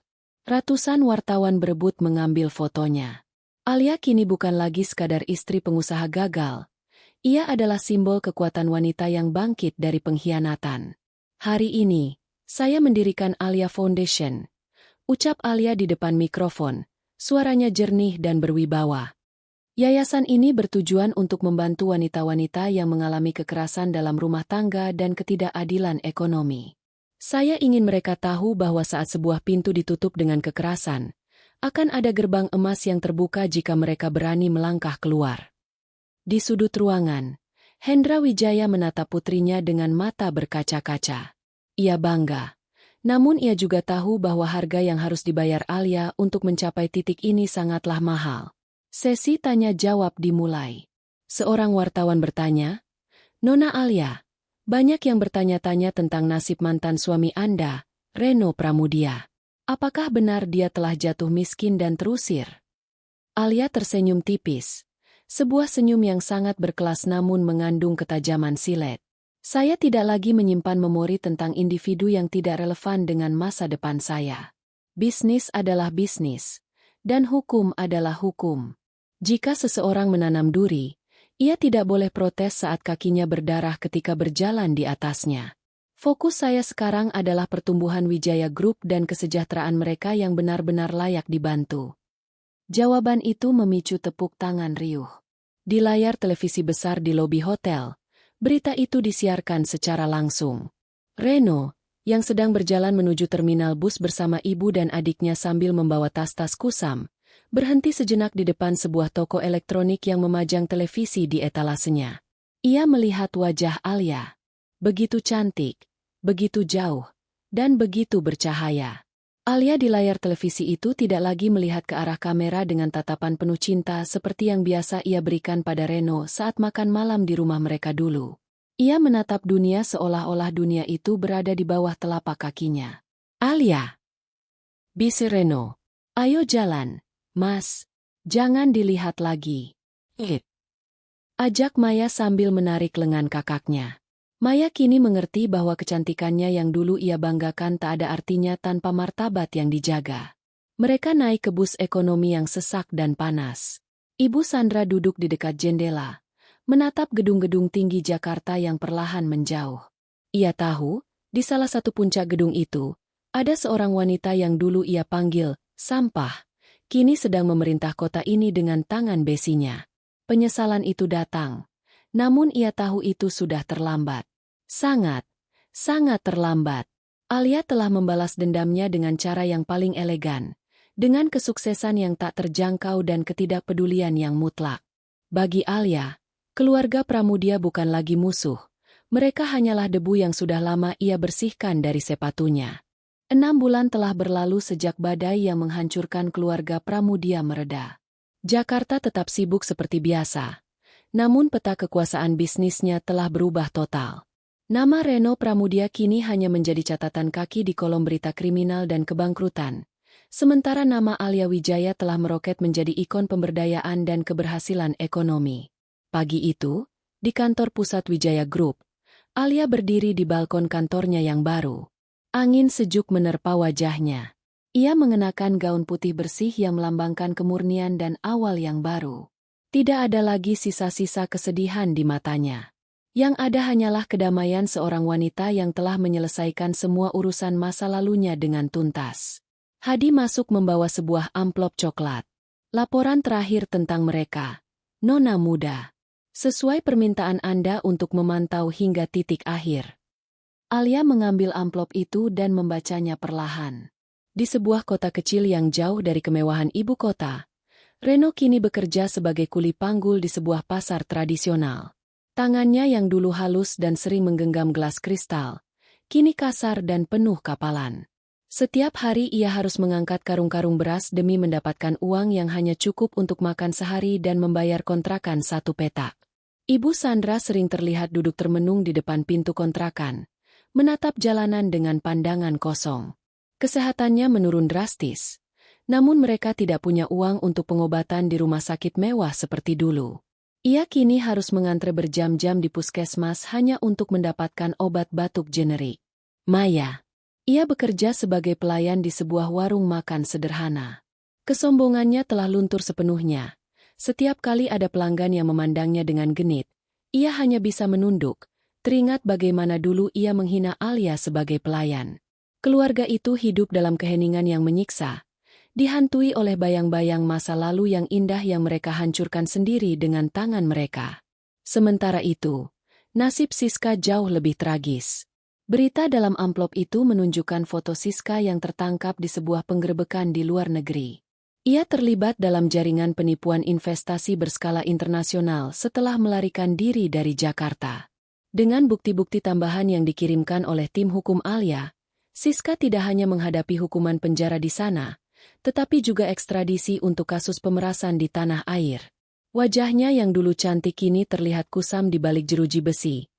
Ratusan wartawan berebut mengambil fotonya. Alia kini bukan lagi sekadar istri pengusaha gagal. Ia adalah simbol kekuatan wanita yang bangkit dari pengkhianatan. Hari ini, saya mendirikan Alia Foundation. Ucap Alia di depan mikrofon, suaranya jernih dan berwibawa. Yayasan ini bertujuan untuk membantu wanita-wanita yang mengalami kekerasan dalam rumah tangga dan ketidakadilan ekonomi. Saya ingin mereka tahu bahwa saat sebuah pintu ditutup dengan kekerasan, akan ada gerbang emas yang terbuka jika mereka berani melangkah keluar. Di sudut ruangan, Hendra Wijaya menatap putrinya dengan mata berkaca-kaca. Ia bangga. Namun ia juga tahu bahwa harga yang harus dibayar Alia untuk mencapai titik ini sangatlah mahal. Sesi tanya-jawab dimulai. Seorang wartawan bertanya, "Nona Alia, banyak yang bertanya-tanya tentang nasib mantan suami Anda, Reno Pramudia. Apakah benar dia telah jatuh miskin dan terusir?" Alia tersenyum tipis. Sebuah senyum yang sangat berkelas namun mengandung ketajaman silet. "Saya tidak lagi menyimpan memori tentang individu yang tidak relevan dengan masa depan saya. Bisnis adalah bisnis, dan hukum adalah hukum. Jika seseorang menanam duri, ia tidak boleh protes saat kakinya berdarah ketika berjalan di atasnya. Fokus saya sekarang adalah pertumbuhan Wijaya Group dan kesejahteraan mereka yang benar-benar layak dibantu." Jawaban itu memicu tepuk tangan riuh. Di layar televisi besar di lobi hotel, berita itu disiarkan secara langsung. Reno, yang sedang berjalan menuju terminal bus bersama ibu dan adiknya sambil membawa tas-tas kusam, berhenti sejenak di depan sebuah toko elektronik yang memajang televisi di etalasenya. Ia melihat wajah Alia. Begitu cantik, begitu jauh, dan begitu bercahaya. Alia di layar televisi itu tidak lagi melihat ke arah kamera dengan tatapan penuh cinta seperti yang biasa ia berikan pada Reno saat makan malam di rumah mereka dulu. Ia menatap dunia seolah-olah dunia itu berada di bawah telapak kakinya. "Alia," bisik Reno, "ayo jalan, Mas. Jangan dilihat lagi." Ajak Maya sambil menarik lengan kakaknya. Maya kini mengerti bahwa kecantikannya yang dulu ia banggakan tak ada artinya tanpa martabat yang dijaga. Mereka naik ke bus ekonomi yang sesak dan panas. Ibu Sandra duduk di dekat jendela, menatap gedung-gedung tinggi Jakarta yang perlahan menjauh. Ia tahu, di salah satu puncak gedung itu, ada seorang wanita yang dulu ia panggil sampah, kini sedang memerintah kota ini dengan tangan besinya. Penyesalan itu datang, namun ia tahu itu sudah terlambat. Sangat, sangat terlambat. Alia telah membalas dendamnya dengan cara yang paling elegan, dengan kesuksesan yang tak terjangkau dan ketidakpedulian yang mutlak. Bagi Alia, keluarga Pramudia bukan lagi musuh. Mereka hanyalah debu yang sudah lama ia bersihkan dari sepatunya. 6 bulan telah berlalu sejak badai yang menghancurkan keluarga Pramudia mereda. Jakarta tetap sibuk seperti biasa. Namun peta kekuasaan bisnisnya telah berubah total. Nama Reno Pramudia kini hanya menjadi catatan kaki di kolom berita kriminal dan kebangkrutan. Sementara nama Alia Wijaya telah meroket menjadi ikon pemberdayaan dan keberhasilan ekonomi. Pagi itu, di kantor pusat Wijaya Group, Alia berdiri di balkon kantornya yang baru. Angin sejuk menerpa wajahnya. Ia mengenakan gaun putih bersih yang melambangkan kemurnian dan awal yang baru. Tidak ada lagi sisa-sisa kesedihan di matanya. Yang ada hanyalah kedamaian seorang wanita yang telah menyelesaikan semua urusan masa lalunya dengan tuntas. Hadi masuk membawa sebuah amplop coklat. "Laporan terakhir tentang mereka, Nona muda. Sesuai permintaan Anda untuk memantau hingga titik akhir." Alia mengambil amplop itu dan membacanya perlahan. Di sebuah kota kecil yang jauh dari kemewahan ibu kota, Reno kini bekerja sebagai kuli panggul di sebuah pasar tradisional. Tangannya yang dulu halus dan sering menggenggam gelas kristal, kini kasar dan penuh kapalan. Setiap hari ia harus mengangkat karung-karung beras demi mendapatkan uang yang hanya cukup untuk makan sehari dan membayar kontrakan 1 petak. Ibu Sandra sering terlihat duduk termenung di depan pintu kontrakan, menatap jalanan dengan pandangan kosong. Kesehatannya menurun drastis, namun mereka tidak punya uang untuk pengobatan di rumah sakit mewah seperti dulu. Ia kini harus mengantre berjam-jam di puskesmas hanya untuk mendapatkan obat batuk generik. "Maya." Ia bekerja sebagai pelayan di sebuah warung makan sederhana. Kesombongannya telah luntur sepenuhnya. Setiap kali ada pelanggan yang memandangnya dengan genit, ia hanya bisa menunduk, teringat bagaimana dulu ia menghina Alia sebagai pelayan. Keluarga itu hidup dalam keheningan yang menyiksa, dihantui oleh bayang-bayang masa lalu yang indah yang mereka hancurkan sendiri dengan tangan mereka. Sementara itu, nasib Siska jauh lebih tragis. Berita dalam amplop itu menunjukkan foto Siska yang tertangkap di sebuah penggerebekan di luar negeri. Ia terlibat dalam jaringan penipuan investasi berskala internasional setelah melarikan diri dari Jakarta. Dengan bukti-bukti tambahan yang dikirimkan oleh tim hukum Alia, Siska tidak hanya menghadapi hukuman penjara di sana, tetapi juga ekstradisi untuk kasus pemerasan di tanah air. Wajahnya yang dulu cantik kini terlihat kusam di balik jeruji besi,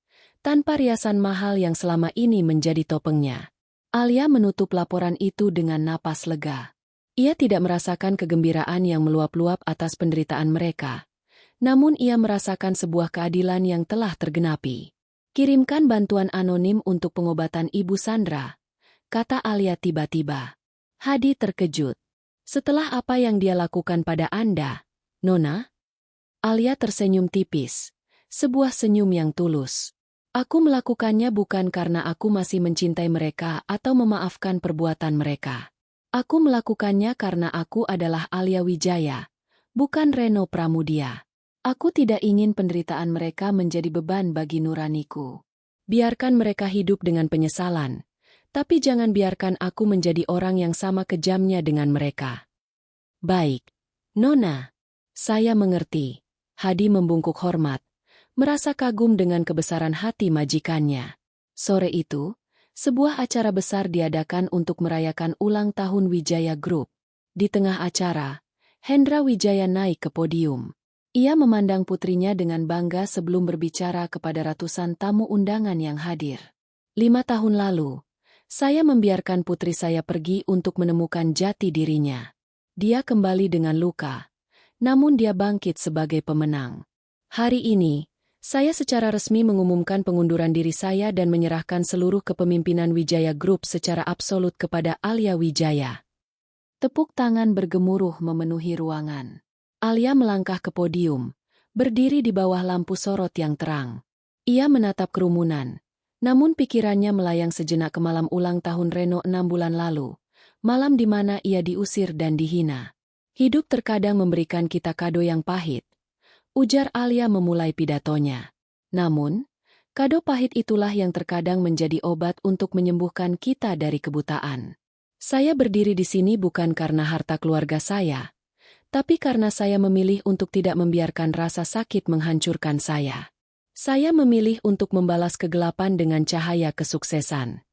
tanpa riasan mahal yang selama ini menjadi topengnya. Alia menutup laporan itu dengan napas lega. Ia tidak merasakan kegembiraan yang meluap-luap atas penderitaan mereka, namun ia merasakan sebuah keadilan yang telah tergenapi. Kirimkan bantuan anonim untuk pengobatan Ibu Sandra, kata Alia tiba-tiba. Hadi terkejut. Setelah apa yang dia lakukan pada Anda, Nona? Alia tersenyum tipis, sebuah senyum yang tulus. Aku melakukannya bukan karena aku masih mencintai mereka atau memaafkan perbuatan mereka. Aku melakukannya karena aku adalah Alia Wijaya, bukan Reno Pramudia. Aku tidak ingin penderitaan mereka menjadi beban bagi nuraniku. Biarkan mereka hidup dengan penyesalan, tapi jangan biarkan aku menjadi orang yang sama kejamnya dengan mereka. Baik, Nona. Saya mengerti. Hadi membungkuk hormat, merasa kagum dengan kebesaran hati majikannya. Sore itu, sebuah acara besar diadakan untuk merayakan ulang tahun Wijaya Group. Di tengah acara, Hendra Wijaya naik ke podium. Ia memandang putrinya dengan bangga sebelum berbicara kepada ratusan tamu undangan yang hadir. 5 tahun lalu, saya membiarkan putri saya pergi untuk menemukan jati dirinya. Dia kembali dengan luka, namun dia bangkit sebagai pemenang. Hari ini, saya secara resmi mengumumkan pengunduran diri saya dan menyerahkan seluruh kepemimpinan Wijaya Group secara absolut kepada Alia Wijaya. Tepuk tangan bergemuruh memenuhi ruangan. Alia melangkah ke podium, berdiri di bawah lampu sorot yang terang. Ia menatap kerumunan, namun pikirannya melayang sejenak ke malam ulang tahun Reno 6 bulan lalu, malam di mana ia diusir dan dihina. Hidup terkadang memberikan kita kado yang pahit, ujar Alia memulai pidatonya. Namun, kado pahit itulah yang terkadang menjadi obat untuk menyembuhkan kita dari kebutaan. Saya berdiri di sini bukan karena harta keluarga saya, tapi karena saya memilih untuk tidak membiarkan rasa sakit menghancurkan saya. Saya memilih untuk membalas kegelapan dengan cahaya kesuksesan.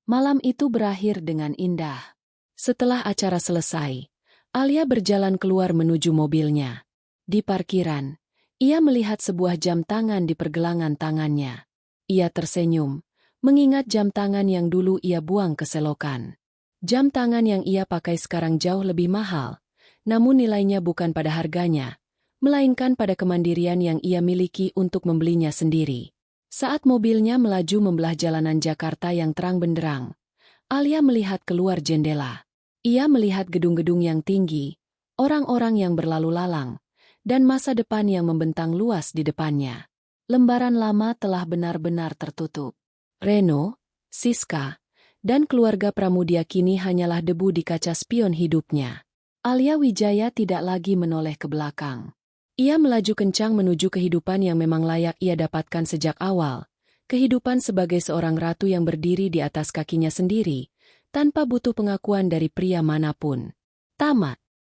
Malam itu berakhir dengan indah. Setelah acara selesai, Alia berjalan keluar menuju mobilnya. Di parkiran, ia melihat sebuah jam tangan di pergelangan tangannya. Ia tersenyum, mengingat jam tangan yang dulu ia buang ke selokan. Jam tangan yang ia pakai sekarang jauh lebih mahal, namun nilainya bukan pada harganya, melainkan pada kemandirian yang ia miliki untuk membelinya sendiri. Saat mobilnya melaju membelah jalanan Jakarta yang terang benderang, Alia melihat keluar jendela. Ia melihat gedung-gedung yang tinggi, orang-orang yang berlalu lalang, dan masa depan yang membentang luas di depannya. Lembaran lama telah benar-benar tertutup. Reno, Siska, dan keluarga Pramudia kini hanyalah debu di kaca spion hidupnya. Alia Wijaya tidak lagi menoleh ke belakang. Ia melaju kencang menuju kehidupan yang memang layak ia dapatkan sejak awal, kehidupan sebagai seorang ratu yang berdiri di atas kakinya sendiri, tanpa butuh pengakuan dari pria manapun. Tamat.